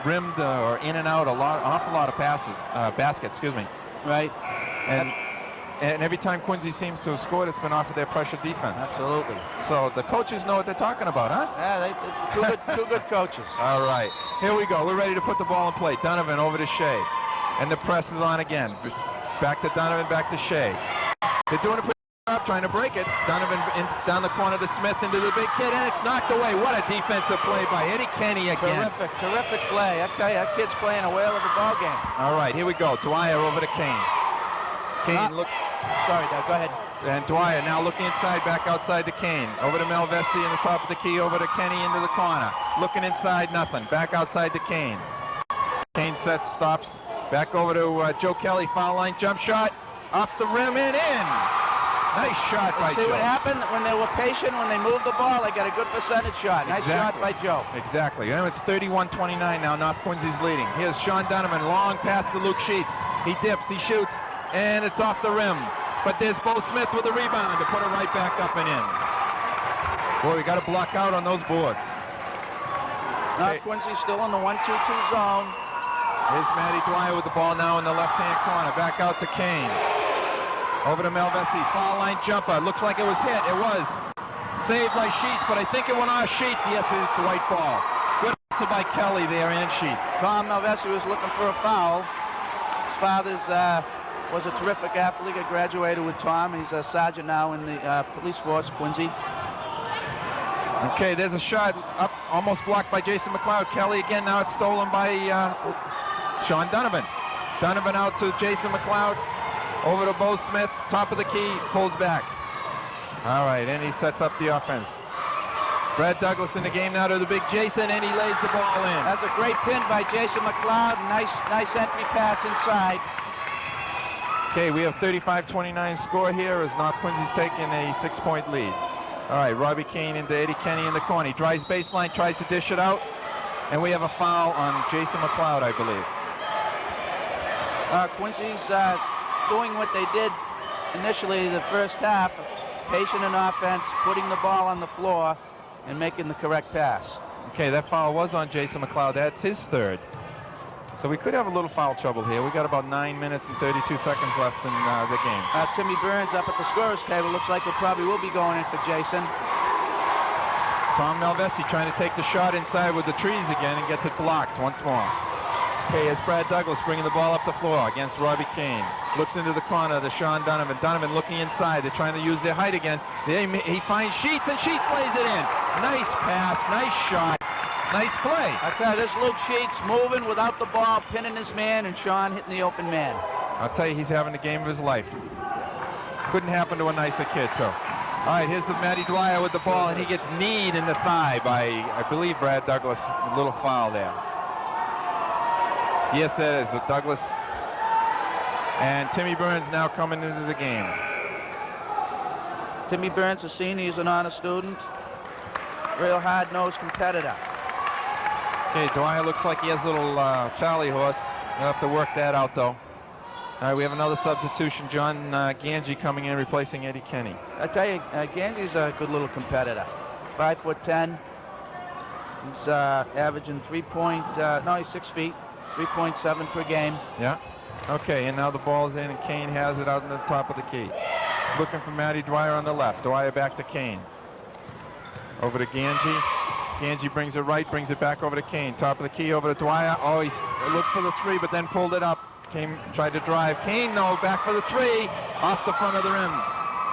rimmed or in and out an awful lot of baskets, excuse me.
Right.
And every time Quincy seems to have scored, it's been off of their pressure defense.
Absolutely.
So the coaches know what they're talking about, huh?
Yeah, two good coaches.
All right, here we go. We're ready to put the ball in play. Donovan over to Shea. And the press is on again. Back to Donovan, back to Shea. They're doing a pretty good job trying to break it. Donovan down the corner to Smith into the big kid, and it's knocked away. What a defensive play by Eddie Kenny again.
Terrific play. I tell you, that kid's playing a whale of a ball game.
All right, here we go. Dwyer over to Kane. Kane, look.
Sorry, Doug, go ahead.
And Dwyer now looking inside, back outside to Kane. Over to Melvesti in the top of the key, over to Kenny into the corner. Looking inside, nothing. Back outside to Kane. Kane sets, stops. Back over to Joe Kelly, foul line, jump shot. Off the rim and in. Nice shot by Joe.
See what happened when they were patient, when they moved the ball, they got a good percentage shot. Nice shot by Joe.
Exactly. And it's 31-29 now. North Quincy's leading. Here's Sean Donovan, long pass to Luke Sheets. He dips, he shoots, and it's off the rim. But there's Bo Smith with a rebound to put it right back up and in. Boy, we got to block out on those boards.
North Quincy still in the 1-2-2 zone.
Here's Matty Dwyer with the ball now in the left-hand corner. Back out to Kane. Over to Melvesti. Foul line jumper. Looks like it was hit. It was. Saved by Sheets, but I think it went off Sheets. Yes, it's a white ball. Good hustle by Kelly there and Sheets.
Tom Melvesti was looking for a foul. His father's was a terrific athlete. I graduated with Tom. He's a sergeant now in the police force, Quincy.
Okay, there's a shot up, almost blocked by Jason McLeod. Kelly again, now it's stolen by Sean Donovan. Donovan out to Jason McLeod. Over to Bo Smith, top of the key, pulls back. All right, and he sets up the offense. Brad Douglas in the game now to the big Jason, and he lays the ball in.
That's a great pin by Jason McLeod. Nice entry pass inside.
Okay, we have 35-29 score here as North Quincy's taking a 6-point lead. All right, Robbie Kane into Eddie Kenny in the corner. He drives baseline, tries to dish it out, and we have a foul on Jason McLeod, I believe.
Quincy's doing what they did initially the first half, patient in offense, putting the ball on the floor, and making the correct pass.
Okay, that foul was on Jason McLeod. That's his third. So we could have a little foul trouble here. We got about 9 minutes and 32 seconds left in the game.
Timmy Burns up at the scorer's table. Looks like it probably will be going in for Jason.
Tom Melvesti trying to take the shot inside with the trees again and gets it blocked once more. Okay, it's Brad Douglas bringing the ball up the floor against Robbie Kane. Looks into the corner to Sean Donovan. Donovan looking inside. They're trying to use their height again. He finds Sheets, and Sheets lays it in. Nice pass, nice shot, nice play.
I tell you, this Luke Sheets moving without the ball, pinning his man, and Sean hitting the open man.
I'll tell you, he's having the game of his life. Couldn't happen to a nicer kid, too. All right, here's the Matty Dwyer with the ball, and he gets kneed in the thigh by, I believe, Brad Douglas. A little foul there. Yes, that is with Douglas. And Timmy Burns now coming into the game.
Timmy Burns, a senior, he's an honor student. Real hard-nosed competitor.
Okay, Dwyer looks like he has a little Charlie horse. He'll have to work that out, though. All right, we have another substitution. John Ganji coming in, replacing Eddie Kenny.
I tell you, Ganji's a good little competitor. 5'10". He's averaging he's 6 feet, 3.7 per game.
Yeah. Okay, and now the ball's in, and Kane has it out in the top of the key. Looking for Matty Dwyer on the left. Dwyer back to Kane. Over to Ganji. Ganji brings it right, brings it back over to Kane. Top of the key, over to Dwyer. Oh, he looked for the three, but then pulled it up. Kane tried to drive. Kane, no, back for the three. Off the front of the rim.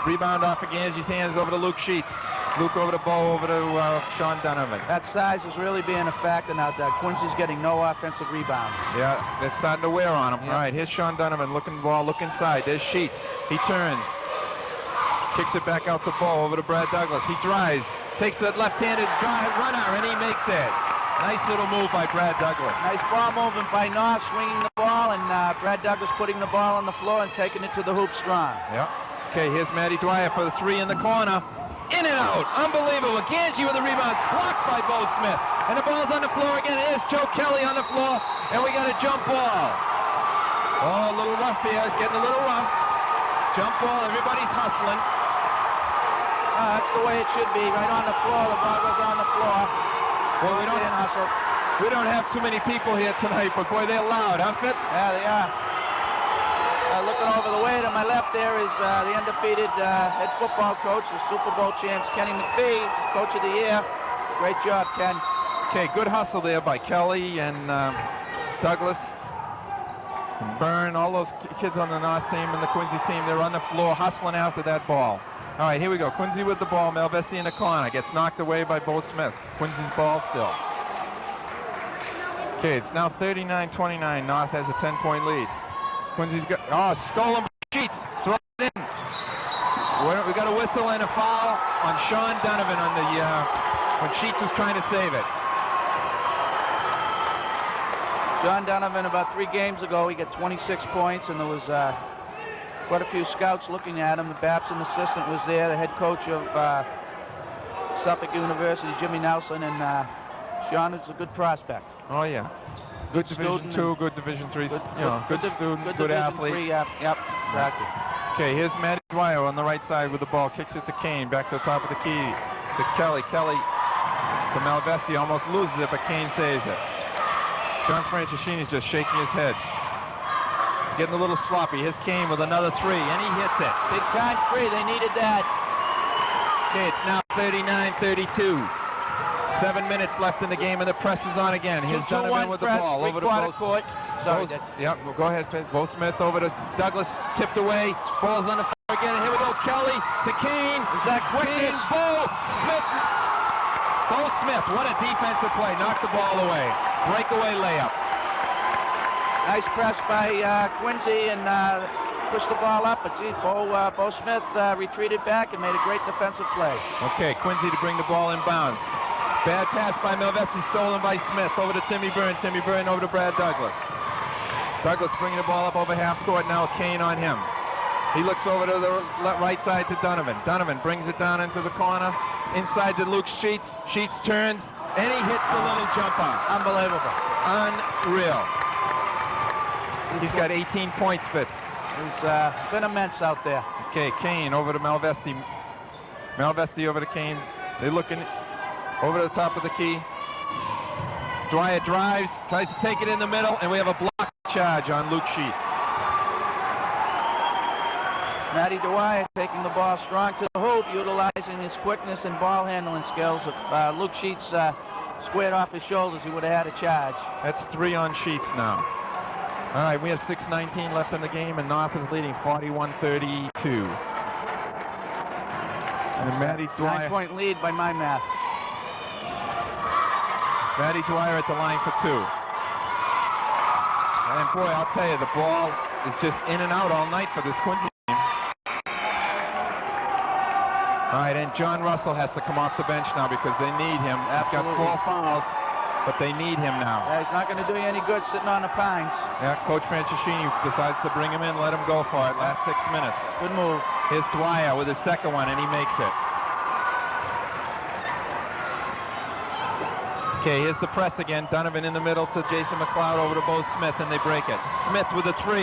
Rebound off of Ganji's hands over to Luke Sheets. Luke over to Bo, over to Sean Donovan.
That size is really being a factor now. Quincy's getting no offensive rebounds.
Yeah, they're starting to wear on him.
Yeah.
All right, here's Sean Donovan looking ball, look inside. There's Sheets. He turns. Kicks it back out to Bo, over to Brad Douglas. He drives, takes that left-handed drive runner, and he makes it. Nice little move by Brad Douglas.
Nice ball movement by North, swinging the ball, and Brad Douglas putting the ball on the floor and taking it to the hoop strong.
Yeah. Okay, here's Matty Dwyer for the three in the corner. In and out. Unbelievable. Ganji with the rebounds. Blocked by Bo Smith. And the ball's on the floor again. Here's Joe Kelly on the floor. And we got a jump ball. Oh, a little rough here. It's getting a little rough. Jump ball. Everybody's hustling.
That's the way it should be. Right on the floor. The ball goes on the floor.
Well, we don't have too many people here tonight, but boy, they're loud, huh, Fitz?
Yeah, they are. Looking over the way to my left there is the undefeated head football coach, the Super Bowl champs, Kenny McPhee, Coach of the Year. Great job, Ken.
Okay, good hustle there by Kelly and Douglas and Byrne, all those kids on the North team and the Quincy team. They're on the floor hustling after that ball. All right, here we go. Quincy with the ball. Malvesti in the corner. Gets knocked away by Bo Smith. Quincy's ball still. Okay, it's now 39-29. North has a 10-point lead. Quincy's got, stolen by Sheets. Throw it in. We got a whistle and a foul on Sean Donovan on the when Sheets was trying to save it.
John Donovan, about 3 games ago, he got 26 points, and there was quite a few scouts looking at him. The Babson assistant was there, the head coach of Suffolk University, Jimmy Nelson, and Sean is a good prospect.
Oh, yeah. Good Division II, good Division III, good student, good athlete.
Yep, exactly.
Okay, here's Matty Dwyer on the right side with the ball. Kicks it to Kane, back to the top of the key to Kelly. Kelly to Malvesti, almost loses it, but Kane saves it. John Franciscini's just shaking his head. Getting a little sloppy. Here's Kane with another three, and he hits it.
Big time three, they needed that.
Okay, it's now 39-32. 7 minutes left in the game, and the press is on again. Here's Donovan with the ball over to Bo Smith. Yeah, well, go ahead, Bo Smith over to Douglas, tipped away. Ball's on the floor again, and here we go. Kelly to Kane.
Is that quickness?
Bo Smith. Bo Smith, what a defensive play. Knocked the ball away. Breakaway layup.
Nice press by Quincy and pushed the ball up, but geez, Bo Smith retreated back and made a great defensive play.
Okay, Quincy to bring the ball in bounds. Bad pass by Malvesti, stolen by Smith. Over to Timmy Byrne. Timmy Byrne over to Brad Douglas. Douglas bringing the ball up over half court. Now Kane on him. He looks over to the right side to Donovan. Donovan brings it down into the corner. Inside to Luke Sheets. Sheets turns, and he hits the little jumper.
Unbelievable.
Unreal. He's got 18 points, Fitz.
He's been immense out there.
Okay, Kane over to Malvesti. Malvesti over to Kane. They're looking over to the top of the key. Dwyer drives, tries to take it in the middle, and we have a block charge on Luke Sheets.
Matty Dwyer taking the ball strong to the hoop, utilizing his quickness and ball handling skills. If Luke Sheets squared off his shoulders, he would have had a charge.
That's 3 on Sheets now. All right, we have 6:19 left in the game, and North is leading 41-32. And Matty Dwyer.
9-point lead by my math.
Matty Dwyer at the line for 2. And boy, I'll tell you, the ball is just in and out all night for this Quincy team. All right, and John Russell has to come off the bench now because they need him. He's got 4 fouls, but they need him now.
Yeah, he's not going to do you any good sitting on the pines.
Yeah, Coach Franciscini decides to bring him in, let him go for it. Last 6 minutes.
Good move.
Here's Dwyer with his second one, and he makes it. Okay, here's the press again. Donovan in the middle to Jason McLeod over to Bo Smith, and they break it. Smith with a 3.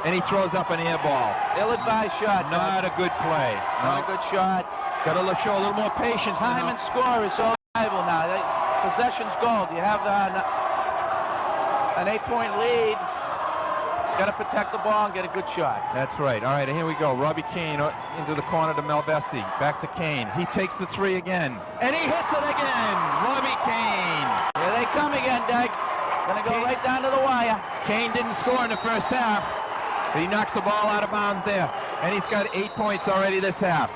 and he throws up an air ball.
Ill-advised shot.
Not a good play.
Not a good shot.
Got to show a little more patience.
Time and score is so valuable now. Possession's gold. You have an 8-point lead. Got to protect the ball and get a good shot.
That's right. All right, and here we go. Robbie Kane into the corner to Malvesti. Back to Kane. He takes the three again. And he hits it again. Robbie Kane.
Here they come again, Doug. Gonna go right down to the wire.
Kane didn't score in the first half, but he knocks the ball out of bounds there. And he's got 8 points already this half.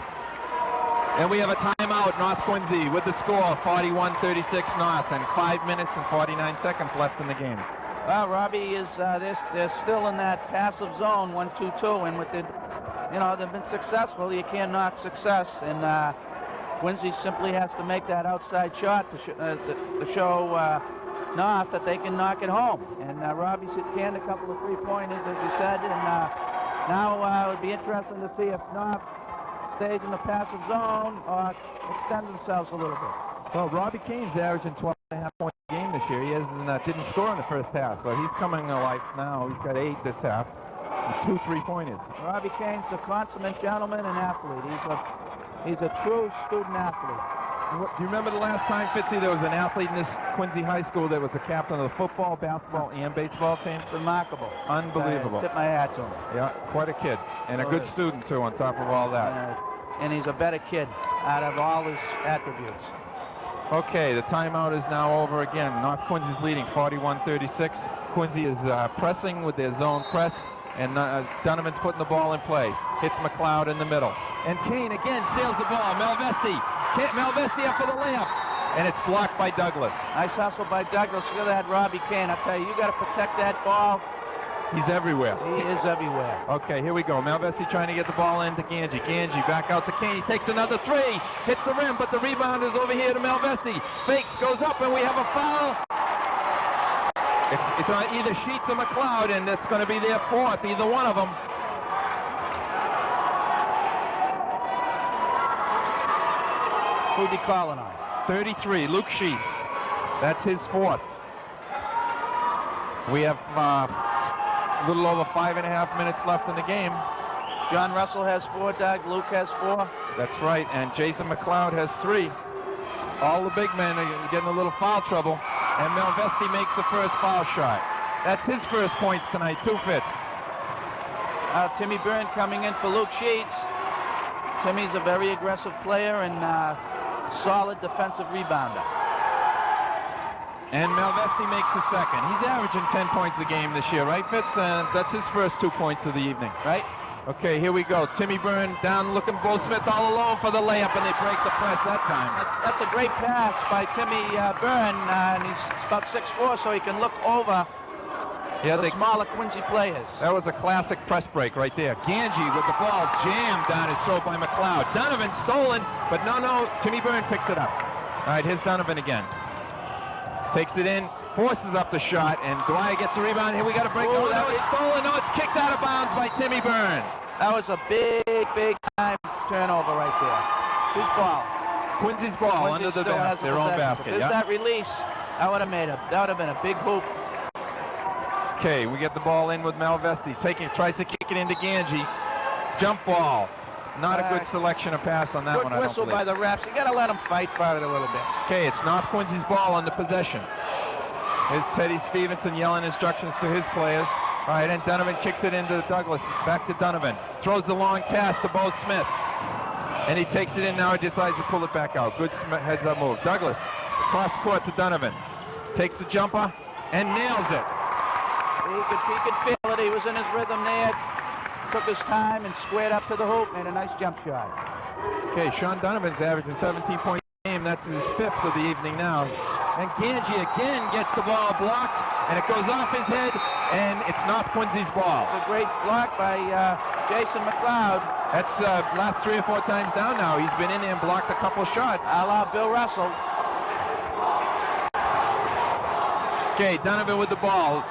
And we have a timeout, North Quincy, with the score, 41-36 North, and 5 minutes and 49 seconds left in the game.
Well, Robbie is they're still in that passive zone, 1-2-2, and with the, they've been successful. You can't knock success, and Quincy simply has to make that outside shot to show North that they can knock it home. And Robbie's canned a couple of three-pointers, as you said, and now it would be interesting to see if North stays in the passive zone or extend themselves a little bit.
Well, Robbie Kane's averaging 12.5 points a game this year. He didn't score in the first half, so he's coming to life now. He's got 8 this half, and 2 3-pointers.
Robbie Kane's a consummate gentleman and athlete. He's a true student athlete.
Do you remember the last time, Fitzy, there was an athlete in this Quincy High School that was a captain of the football, basketball, and baseball team?
It's remarkable.
Unbelievable.
Tip my hat to him.
Yeah, quite a kid. And a good student, too, on top of all that.
And he's a better kid out of all his attributes.
Okay, the timeout is now over again. North Quincy's leading 41-36. Quincy is pressing with their zone press, and Donovan's putting the ball in play. Hits McLeod in the middle. And Kane again steals the ball. Malvesti up for the layup. And it's blocked by Douglas.
Nice hustle by Douglas. Look at that Robbie Kane. I'll tell you, you got to protect that ball.
He's everywhere.
He is everywhere.
Okay, here we go. Malvesti trying to get the ball into Ganji. Ganji back out to Kane. He takes another three. Hits the rim, but the rebound is over here to Malvesti. Fakes, goes up, and we have a foul. It's on either Sheets or McLeod, and it's going to be their fourth, either one of them.
Who'd he calling on?
33, Luke Sheets. That's his fourth. We have a little over 5.5 minutes left in the game.
John Russell has 4, Doug. Luke has 4.
That's right, and Jason McLeod has 3. All the big men are getting a little foul trouble, and Malvesti makes the first foul shot. That's his first points tonight, 2 Fitz.
Timmy Byrne coming in for Luke Sheets. Timmy's a very aggressive player and solid defensive rebounder.
And Malvesti makes the second. He's averaging 10 points a game this year, right, Fitz? That's his first 2 points of the evening.
Right.
Okay, here we go. Timmy Byrne down looking Bo Smith all alone for the layup, and they break the press that time.
That's a great pass by Timmy Byrne, and he's about 6'4", so he can look over the smaller Quincy players.
That was a classic press break right there. Ganji with the ball jammed down his throat by McLeod. Donovan stolen, but no, Timmy Byrne picks it up. All right, here's Donovan again. Takes it in, forces up the shot, and Dwyer gets a rebound. Here we got a break. Oh, no, it's stolen. No, it's kicked out of bounds by Timmy Byrne.
That was a big time turnover right there. Whose ball?
Quincy's ball. Quincy under their own basket.
If there's that release, that would have been a big hoop.
Okay, we get the ball in with Malvesti. Tries to kick it into Ganji. Jump ball. Not a good selection of pass on that one, I don't
whistle
believe.
by the refs. You got to let them fight for it a little bit.
Okay, it's North Quincy's ball on the possession. Here's Teddy Stevenson yelling instructions to his players. All right, and Donovan kicks it into Douglas. Back to Donovan. Throws the long pass to Bo Smith. And he takes it in now. He decides to pull it back out. Good heads-up move. Douglas, cross court to Donovan. Takes the jumper and nails it.
He could feel it. He was in his rhythm there. Took his time and squared up to the hoop. Made a nice jump shot.
Okay, Sean Donovan's averaging 17 points a game. That's his 5th of the evening now. And Ganji again gets the ball blocked, and it goes off his head, and it's North Quincy's ball.
It's a great block by Jason McLeod.
That's last 3 or 4 times down now. He's been in there and blocked a couple shots.
A la Bill Russell.
Okay, Donovan with the ball.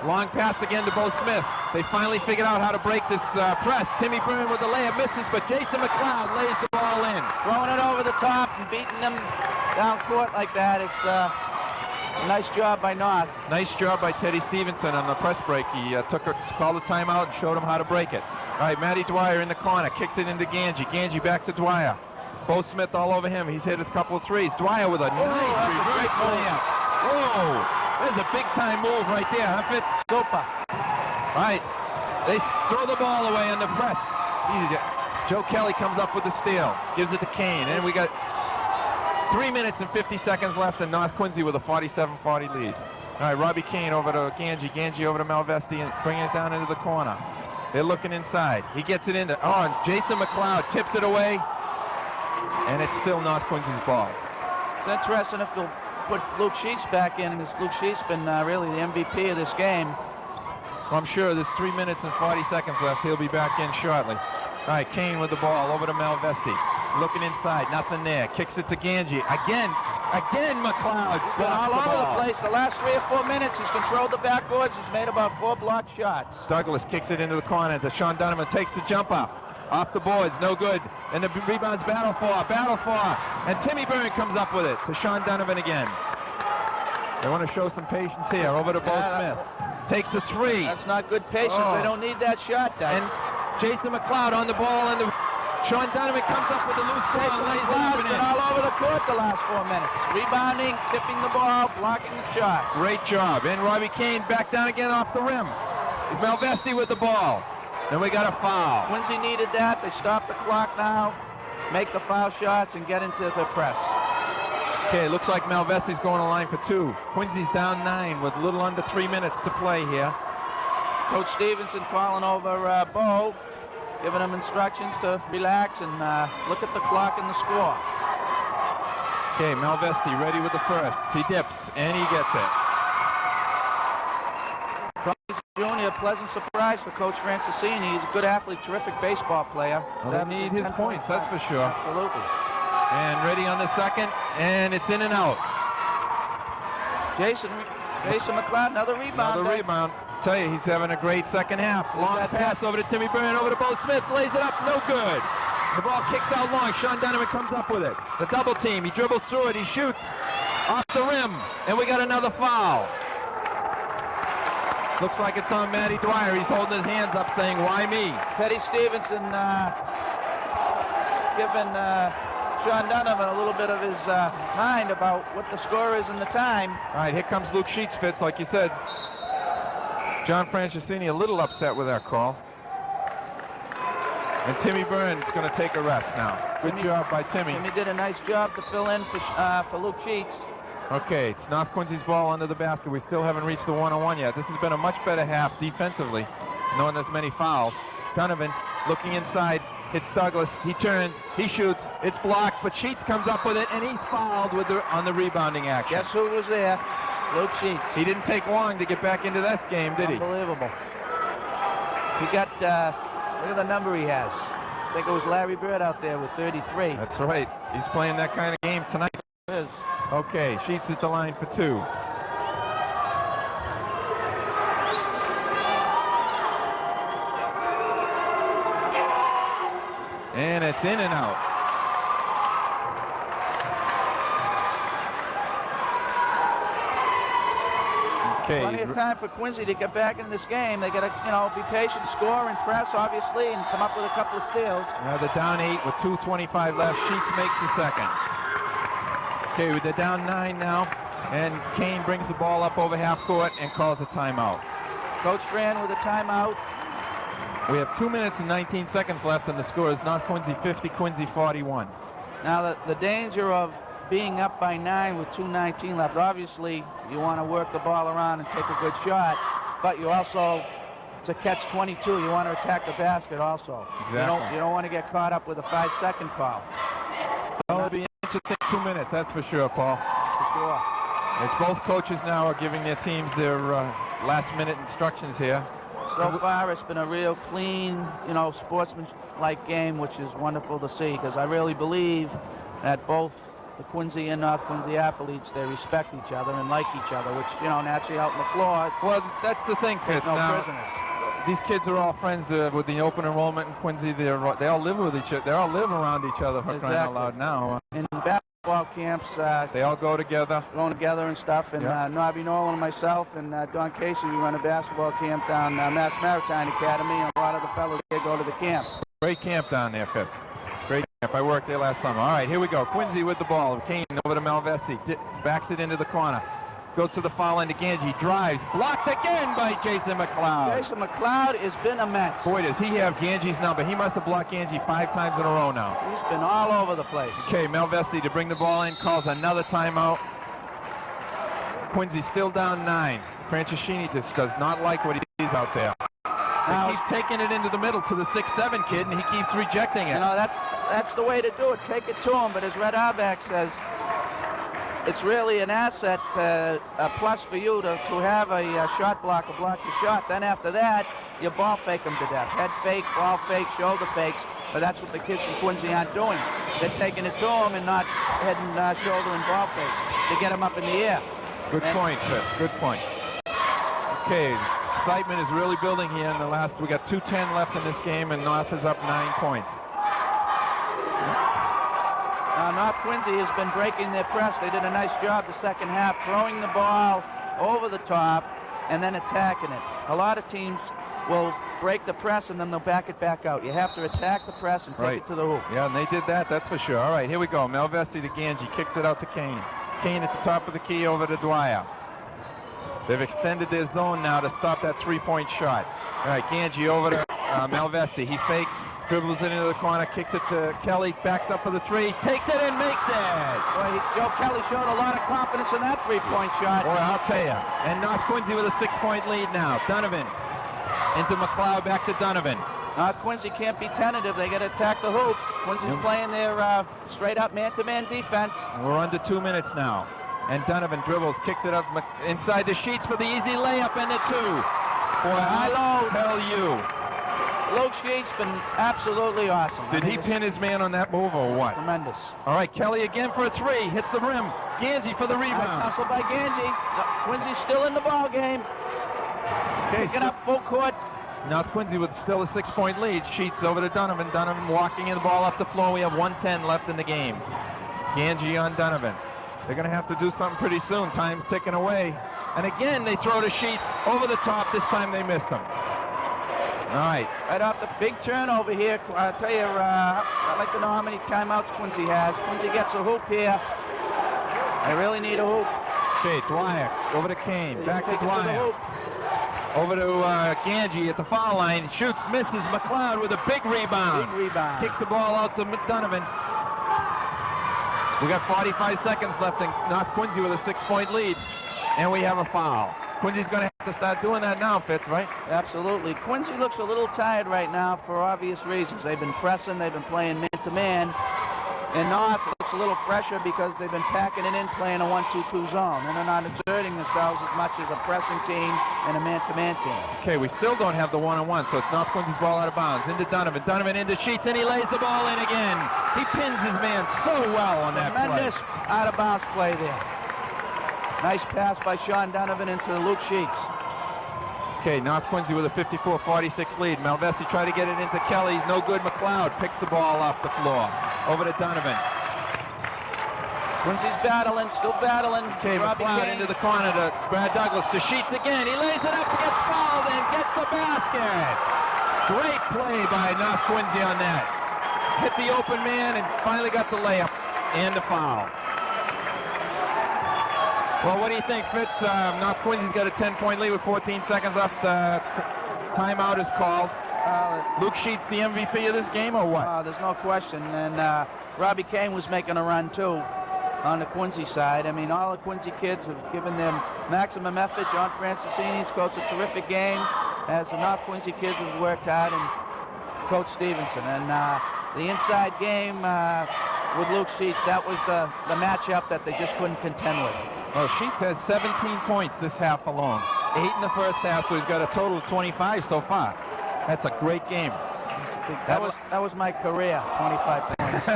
Long pass again to Bo Smith. They finally figured out how to break this press. Timmy Byrne with the layup misses, but Jason McLeod lays the ball in.
Throwing it over the top and beating them down court like that. Nice job by North.
Nice job by Teddy Stevenson on the press break. He called the timeout and showed him how to break it. All right, Matty Dwyer in the corner, kicks it into Ganji. Ganji back to Dwyer. Bo Smith all over him. He's hit a couple of threes. Dwyer with a nice reverse layup. Whoa, there's a big-time move right there, huh, Fitz?
Dopa.
All right, they throw the ball away on the press. Easy. Joe Kelly comes up with the steal, gives it to Kane, and we got 3 minutes and 50 seconds left, and North Quincy with a 47-40 lead. All right, Robbie Kane over to Ganji. Ganji over to Malvesti and bringing it down into the corner. They're looking inside. He gets it into, and Jason McLeod tips it away, and it's still North Quincy's ball.
It's interesting if they'll put Luke Sheets back in, because Luke Sheets been really the MVP of this game.
Well, I'm sure there's 3 minutes and 40 seconds left. He'll be back in shortly. All right, Kane with the ball over to Malvesti. Looking inside, nothing there. Kicks it to Ganji. Again McLeod.
He's been all over the place. The last 3 or 4 minutes, he's controlled the backboards. He's made about 4 blocked shots.
Douglas kicks it into the corner. Sean Donovan takes the jump up. Off the boards, no good. And the rebound's battle for. And Timmy Byrne comes up with it to Sean Donovan again. They want to show some patience here. Over to Bo Smith. Takes a 3.
That's not good patience. They don't need that shot, Doug.
And Jason McLeod on the ball, and Sean Donovan comes up with the loose ball and lays it
been all over the court the last 4 minutes. Rebounding, tipping the ball, blocking the shot.
Great job. And Robbie Kane back down again off the rim. Malvesti with the ball. And we got a foul.
Quincy needed that. They stop the clock now, make the foul shots, and get into the press.
Okay, looks like Malvesti's going to line for 2. Quincy's down 9 with a little under 3 minutes to play here.
Coach Stevenson calling over Bo, giving him instructions to relax and look at the clock and the score.
Okay, Malvesti ready with the first. He dips, and he gets it.
Junior, pleasant surprise for Coach Francisini. He's a good athlete, terrific baseball player.
Well, they need his points, that's for sure.
Absolutely.
And ready on the second, and it's in and out.
Jason McLeod, another rebound.
Another rebound. Tell you, he's having a great second half. Long pass over to Timmy Byrne, over to Bo Smith, lays it up, no good. The ball kicks out long. Sean Donovan comes up with it. The double team, he dribbles through it, he shoots off the rim, and we got another foul. Looks like it's on Matty Dwyer. He's holding his hands up saying, why me?
Teddy Stevenson giving Sean Donovan a little bit of his mind about what the score is and the time.
All right, here comes Luke Sheets, Fitz, like you said. John Francisini a little upset with our call. And Timmy Byrne's going to take a rest now. Good job by Timmy.
Timmy did a nice job to fill in for Luke Sheets.
Okay, it's North Quincy's ball under the basket. We still haven't reached the one-on-one yet. This has been a much better half defensively, knowing there's many fouls. Donovan looking inside, hits Douglas. He turns, he shoots. It's blocked, but Sheets comes up with it, and he's fouled with on the rebounding action.
Guess who was there? Luke Sheets.
He didn't take long to get back into this game, did he?
Unbelievable. He got, look at the number he has. I think it was Larry Bird out there with 33.
That's right. He's playing that kind of game tonight.
It is.
Okay, Sheets at the line for 2. And it's in and out. Okay.
Plenty of time for Quincy to get back in this game. They got to, be patient, score, and press, obviously, and come up with a couple of steals.
Now they're down 8 with 2:25 left. Sheets makes the second. Okay, they're down 9 now, and Kane brings the ball up over half court and calls a timeout.
Coach Fran with a timeout.
We have 2 minutes and 19 seconds left, and the score is North Quincy 50, Quincy 41.
Now the danger of being up by 9 with 2:19 left. Obviously, you want to work the ball around and take a good shot, but you also, to catch 22, you want to attack the basket also.
Exactly.
You don't want to get caught up with a 5-second call.
Well, it'll be interesting 2 minutes, that's for sure, Paul.
For sure.
As both coaches now are giving their teams their last-minute instructions here.
So far, it's been a real clean, sportsman-like game, which is wonderful to see, because I really believe that both the Quincy and North Quincy athletes, they respect each other and like each other, which, naturally out on the floor.
Well, that's the thing, Fitz.
No
now,
prisoners.
These kids are all friends with the open enrollment in Quincy. They all live with each other. They all live around each other for crying out loud now.
In basketball, basketball camps.
They all go together.
Going together and stuff. And Nobby Nolan and myself and Don Casey, we run a basketball camp down Mass Maritime Academy, and a lot of the fellows here go to the camp.
Great camp down there, Fitz. Great camp. I worked there last summer. All right, here we go. Quincy with the ball. Kane over to Malvesi. Backs it into the corner. Goes to the foul line to Ganji. Drives. Blocked again by Jason McLeod.
Jason McLeod has been immense.
Boy, does he have Ganji's number. He must have blocked Ganji 5 times in a row now.
He's been all over the place.
Okay, Malvesi to bring the ball in. Calls another timeout. Quincy still down 9. Franciscini just does not like what he sees out there.
Now,
he's taking it into the middle to the 6'7" kid, and he keeps rejecting it.
You know, that's the way to do it. Take it to him. But as Red Auerbach says, it's really an asset, a plus for you to have a shot blocker block your shot. Then after that, you ball fake them to death. Head fake, ball fake, shoulder fakes. But that's what the kids from Quincy aren't doing. They're taking it to him and not head and shoulder and ball fakes to get them up in the air.
Good point, Fitz. Good point. Okay, excitement is really building here in the last. We got 2:10 left in this game, and North is up 9 points.
North Quincy has been breaking their press. They did a nice job the second half, throwing the ball over the top and then attacking it. A lot of teams will break the press and then they'll back it back out. You have to attack the press and take it to the hoop.
Yeah, and they did that, that's for sure. All right, here we go. Malvesi to Ganji, kicks it out to Kane. Kane at the top of the key over to Dwyer. They've extended their zone now to stop that 3-point shot. All right, Ganji over to Malvesi. He fakes, dribbles it into the corner, kicks it to Kelly, backs up for the 3, takes it and makes it.
Boy, Joe Kelly showed a lot of confidence in that 3-point shot.
Boy, I'll tell you. And North Quincy with a 6-point lead now. Donovan into McLeod, back to Donovan.
North Quincy can't be tentative. They got to attack the hoop. Quincy's playing their straight-up man-to-man defense.
We're under 2 minutes now. And Donovan dribbles, kicks it up inside the sheets for the easy layup and the 2. Boy, I'll tell you.
Luke Sheets been absolutely awesome.
Did he pin his man on that move or what?
Tremendous.
All right, Kelly again for a 3. Hits the rim. Ganji for the rebound.
Nice hustle by Ganji. Quincy's still in the ball game.
Okay,
picking up full court.
North Quincy with still a 6-point lead. Sheets over to Donovan. Donovan walking in the ball up the floor. We have 1:10 left in the game. Ganji on Donovan. They're going to have to do something pretty soon. Time's ticking away. And again, they throw to Sheets over the top. This time they missed them. All right.
Right off the big turnover here. I'll tell you, I'd like to know how many timeouts Quincy has. Quincy gets a hoop here. They really need a hoop.
Okay, Dwyer over to Kane. Back to Dwyer. Over to Ganji at the foul line. Shoots, misses. McLeod with a big rebound.
Big rebound.
Kicks the ball out to Donovan. We got 45 seconds left in North Quincy with a 6-point lead. And we have a foul. Quincy's going to have to start doing that now, Fitz, right?
Absolutely. Quincy looks a little tired right now for obvious reasons. They've been pressing, they've been playing man-to-man. And North looks a little fresher because they've been packing it in, playing a 1-2-2 zone. And they're not exerting themselves as much as a pressing team and a man-to-man team. Okay,
we still don't have the one-on-one, so it's North Quincy's ball out of bounds. Into Donovan. Donovan into Sheets, and he lays the ball in again. He pins his man so well on that play.
Tremendous out-of-bounds play there. Nice pass by Sean Donovan into Luke Sheets.
Okay, North Quincy with a 54-46 lead. Malvesi tried to get it into Kelly. No good. McLeod picks the ball off the floor. Over to Donovan.
Quincy's battling, still battling.
Okay, McLeod into the corner to Brad Douglas. To Sheets again. He lays it up, gets fouled, and gets the basket. Great play by North Quincy on that. Hit the open man and finally got the layup and the foul. Well, what do you think, Fitz? North Quincy's got a 10-point lead with 14 seconds left. Timeout is called. Luke Sheets the MVP of this game, or what?
There's no question. And Robbie Kane was making a run, too, on the Quincy side. I mean, all the Quincy kids have given them maximum effort. John Francisini's coached a terrific game, as the North Quincy kids have worked hard, and Coach Stevenson. And the inside game with Luke Sheets, that was the matchup that they just couldn't contend with.
Well, Sheets has 17 points this half alone. 8 in the first half, so he's got a total of 25 so far. That's a great game.
That was my career, 25 points.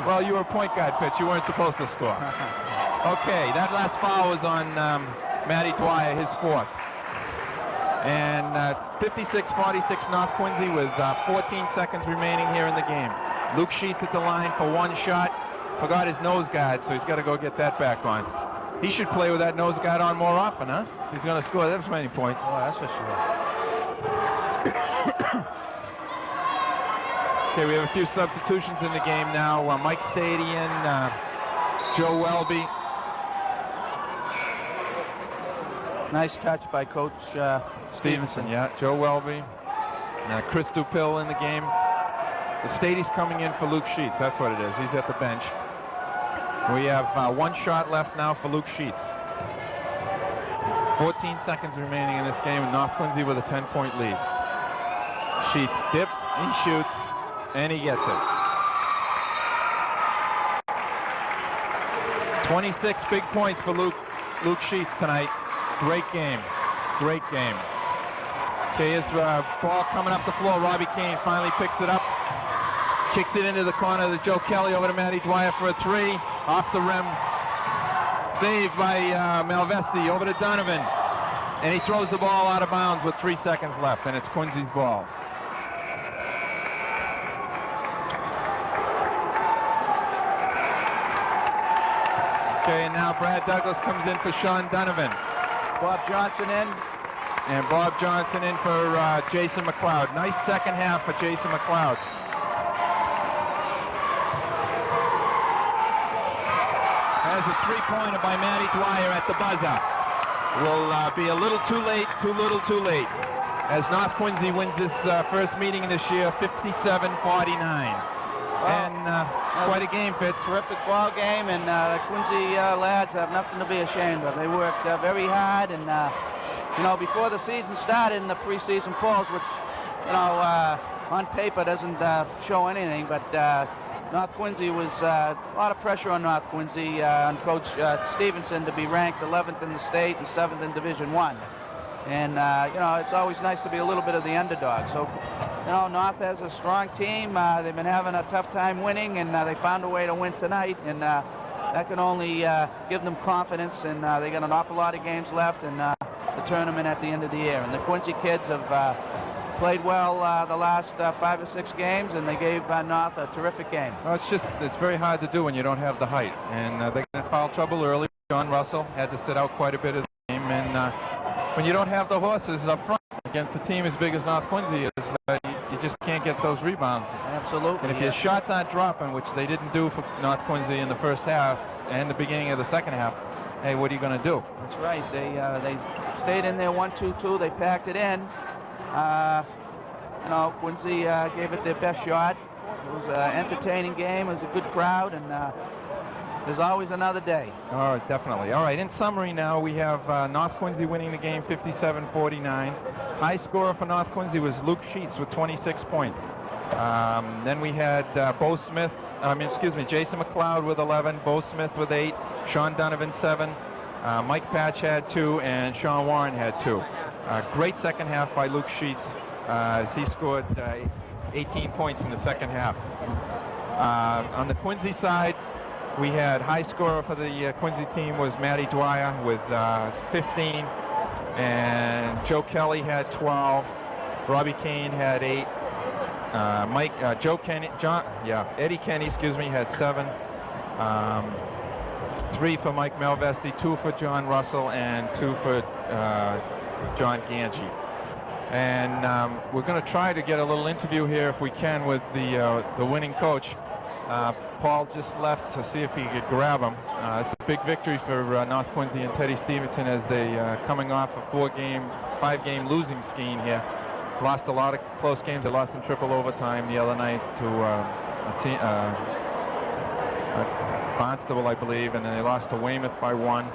Well, you were a point guard, Pitch. You weren't supposed to score. Okay, that last foul was on Matty Dwyer, his 4th. And 56-46 North Quincy with 14 seconds remaining here in the game. Luke Sheets at the line for one shot. forgot his nose guard, so he's got to go get that back on. He should play with that nose guard on more often, huh? He's going to score that many points.
Oh, that's for sure.
Okay, we have a few substitutions in the game now. Mike Stadion, Joe Welby.
Nice touch by Coach
Stevenson, yeah. Joe Welby. Chris Dupil in the game. The Stady's coming in for Luke Sheets. That's what it is. He's at the bench. We have 1 shot left now for Luke Sheets. 14 seconds remaining in this game, and North Quincy with a 10-point lead. Sheets dips, he shoots, and he gets it. 26 big points for Luke Sheets tonight. Great game. Great game. Okay, his ball coming up the floor. Robbie Kane finally picks it up. Kicks it into the corner to Joe Kelly, over to Matty Dwyer for a 3. Off the rim. Saved by Malvesti, over to Donovan. And he throws the ball out of bounds with 3 seconds left, and it's Quincy's ball. Okay, and now Brad Douglas comes in for Sean Donovan.
Bob Johnson in.
And Bob Johnson in for Jason McLeod. Nice second half for Jason McLeod. Has a 3-pointer by Matty Dwyer at the buzzer. Will be a little too late, too little too late, as North Quincy wins this first meeting this year, 57-49. And quite a game, Fitz.
Terrific ball game, and the Quincy lads have nothing to be ashamed of. They worked very hard, and you know, before the season started in the preseason polls, which, you know, on paper doesn't show anything, but North Quincy was a lot of pressure on North Quincy, on Coach Stevenson, to be ranked 11th in the state and 7th in Division I. And, you know, it's always nice to be a little bit of the underdog. So, you know, North has a strong team. They've been having a tough time winning, and they found a way to win tonight. And that can only give them confidence. And they got an awful lot of games left, and the tournament at the end of the year. And the Quincy kids have played well the last 5 or 6 games, and they gave North a terrific game.
Well, it's very hard to do when you don't have the height. And they got in foul trouble early. John Russell had to sit out quite a bit of the game. And when you don't have the horses up front against a team as big as North Quincy is, you just can't get those rebounds.
Absolutely.
And if your shots aren't dropping, which they didn't do for North Quincy in the first half and the beginning of the second half, hey, what are you going to do?
That's right. They stayed in there 1-2-2. They packed it in. You know, Quincy gave it their best shot. It was an entertaining game. It was a good crowd, and there's always another day.
All right, definitely. All right, in summary now, we have North Quincy winning the game 57-49. High scorer for North Quincy was Luke Sheets with 26 points. Then we had Jason McLeod with 11, Bo Smith with 8, Sean Donovan 7, Mike Patch had 2, and Sean Warren had 2. Great second half by Luke Sheets, as he scored 18 points in the second half. On the Quincy side, we had high scorer for the Quincy team was Matty Dwyer with 15, and Joe Kelly had 12. Robbie Kane had 8. Eddie Kenny, had 7. 3 for Mike Malvesti, 2 for John Russell, and 2 for John Ganchi. And we're going to try to get a little interview here, if we can, with the winning coach. Paul just left to see if he could grab him. It's a big victory for North Quincy and Teddy Stevenson, as they coming off a 5-game losing scheme here. Lost a lot of close games. They lost in triple overtime the other night to Barnstable, I believe, and then they lost to Weymouth by 1.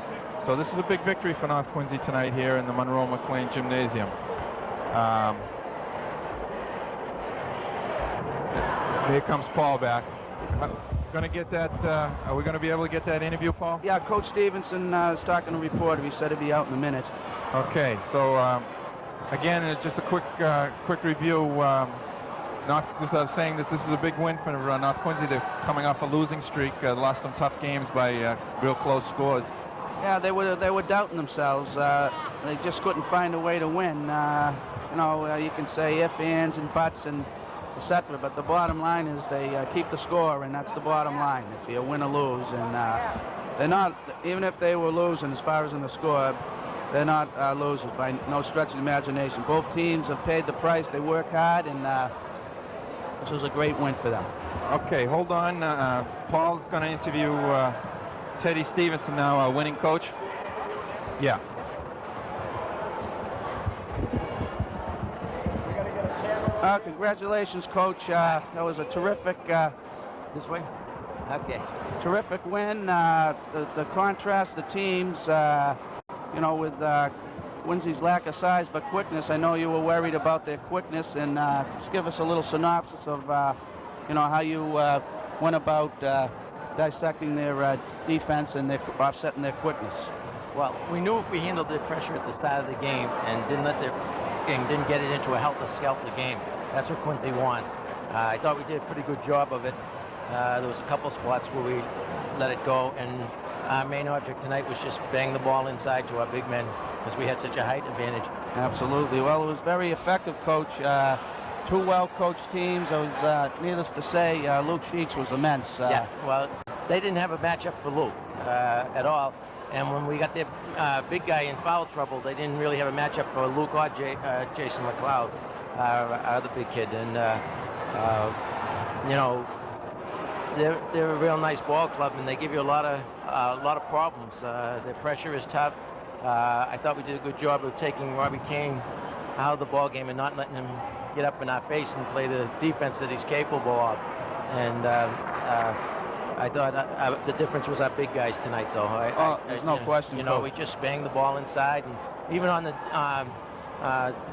So this is a big victory for North Quincy tonight here in the Monroe McLean Gymnasium. Here comes Paul back. Going to get that. Are we going to be able to get that interview, Paul?
Yeah, Coach Stevenson is talking to a reporter. He said he'd be out in a minute.
Okay, so again, just a quick review. I was saying that this is a big win for North Quincy. They're coming off a losing streak. Lost some tough games by real close scores.
Yeah, they were doubting themselves. They just couldn't find a way to win. You know, you can say ifs, ands, and buts, and etc. But the bottom line is they keep the score, and that's the bottom line. If you win or lose, and they're not, even if they were losing as far as in the score, they're not losers by no stretch of the imagination. Both teams have paid the price. They work hard, and this was a great win for them.
Okay, hold on. Paul's going to interview Teddy Stevenson now, winning coach. Yeah.
Congratulations, Coach. That was a terrific, this way? Okay. Terrific win. The contrast, the teams, you know, with Quincy's lack of size but quickness. I know you were worried about their quickness, and just give us a little synopsis of, you know, how you went about dissecting their defense and their offsetting their quickness.
Well, we knew if we handled the pressure at the start of the game and didn't get it into a helter-skelter game, that's what Quincy wants. I thought we did a pretty good job of it. There was a couple spots where we let it go, and our main object tonight was just bang the ball inside to our big men because we had such a height advantage.
Absolutely. Well, it was very effective, Coach. Two well-coached teams. It was, needless to say, Luke Sheets was immense.
Yeah, well, they didn't have a matchup for Luke at all. And when we got their big guy in foul trouble, they didn't really have a matchup for Luke or Jason McLeod, our other big kid. And, you know, they're a real nice ball club, and they give you a lot of problems. Their pressure is tough. I thought we did a good job of taking Robbie Kane out of the ball game and not letting him get up in our face and play the defense that he's capable of. And I thought the difference was our big guys tonight, though.
There's no question.
You know, we just banged the ball inside, and even on the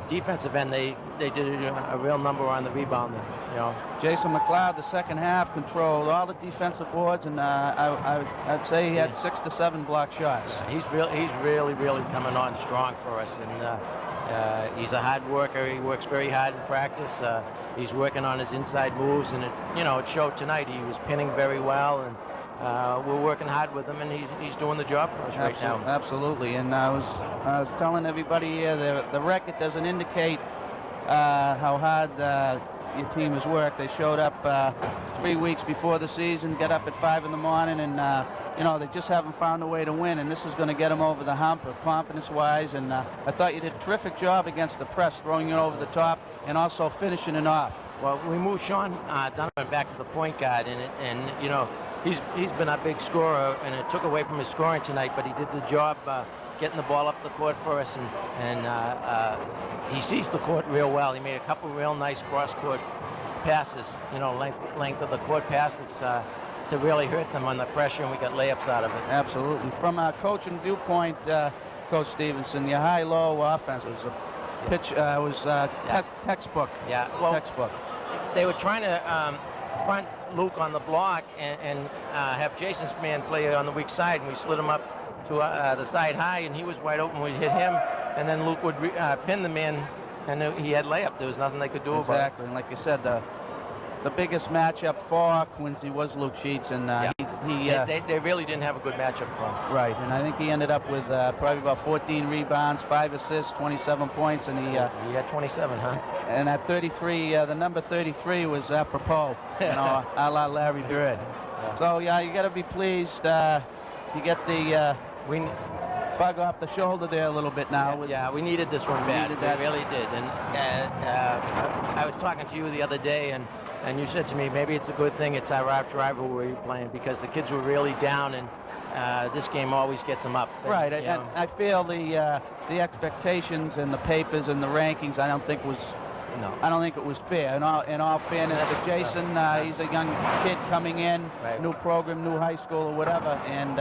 defensive end, they did a real number on the rebounding. You know,
Jason McLeod, the second half, controlled all the defensive boards, and I'd say he had 6 to 7 block shots.
He's really coming on strong for us, and he's a hard worker. He works very hard in practice. He's working on his inside moves, and it showed tonight. He was pinning very well, and we're working hard with him, and he's doing the job for us right now.
Absolutely, and I was telling everybody here the record doesn't indicate how hard your team has worked. They showed up 3 weeks before the season, get up at 5 in the morning, and you know, they just haven't found a way to win, and this is going to get them over the hump confidence-wise. And I thought you did a terrific job against the press, throwing it over the top and also finishing it off.
Well, we moved Sean Donovan back to the point guard, and you know, he's been a big scorer, and it took away from his scoring tonight, but he did the job getting the ball up the court for us, and he sees the court real well. He made a couple real nice cross-court passes, you know, length of the court passes to really hurt them on the pressure, and we got layups out of it.
Absolutely. From a coaching viewpoint, Coach Stevenson, your high-low offense was a pitch, textbook.
Yeah, well,
textbook.
They were trying to front Luke on the block and have Jason's man play on the weak side, and we slid him up to the side high, and he was wide open. We'd hit him, and then Luke would pin the man, and he had layup. There was nothing they could do about it.
Exactly, and like you said, the biggest matchup for Quincy was Luke Sheets, and
they really didn't have a good matchup for him.
Right, and I think he ended up with probably about 14 rebounds, 5 assists, 27 points, and he
had 27, huh?
And at 33, the number 33 was apropos, you know, a la Larry Bird. Yeah. So yeah, you got to be pleased. You get the bug off the shoulder there a little bit now.
Yeah, we needed this one bad. We really did. And I was talking to you the other day, and you said to me, maybe it's a good thing it's our arch rivalry playing, because the kids were really down, and this game always gets them up.
Right, and I feel the expectations and the papers and the rankings, I don't think it was fair. In all fairness to Jason, he's a young kid coming in, right. New program, new high school or whatever, and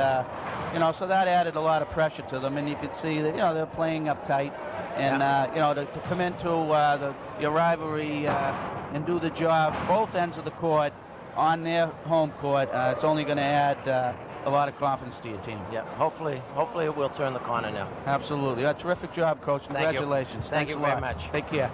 you know, so that added a lot of pressure to them, and you could see that, you know, they're playing uptight, and you know, to come into your rivalry and do the job both ends of the court on their home court, it's only going to add a lot of confidence to your team.
Yeah, hopefully it will turn the corner now.
Absolutely. A terrific job, Coach. Congratulations.
Thank you very much.
Take care.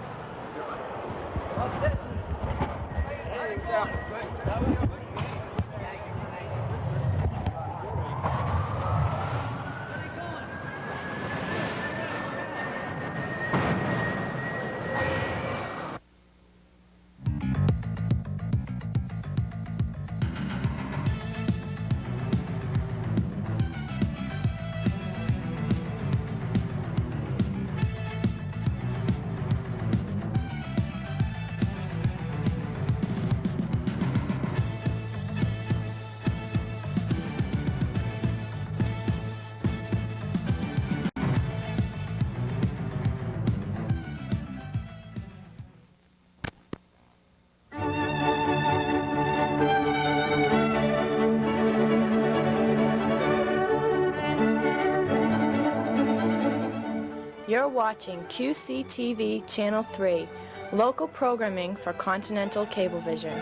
You're watching QCTV Channel 3, local programming for Continental Cablevision.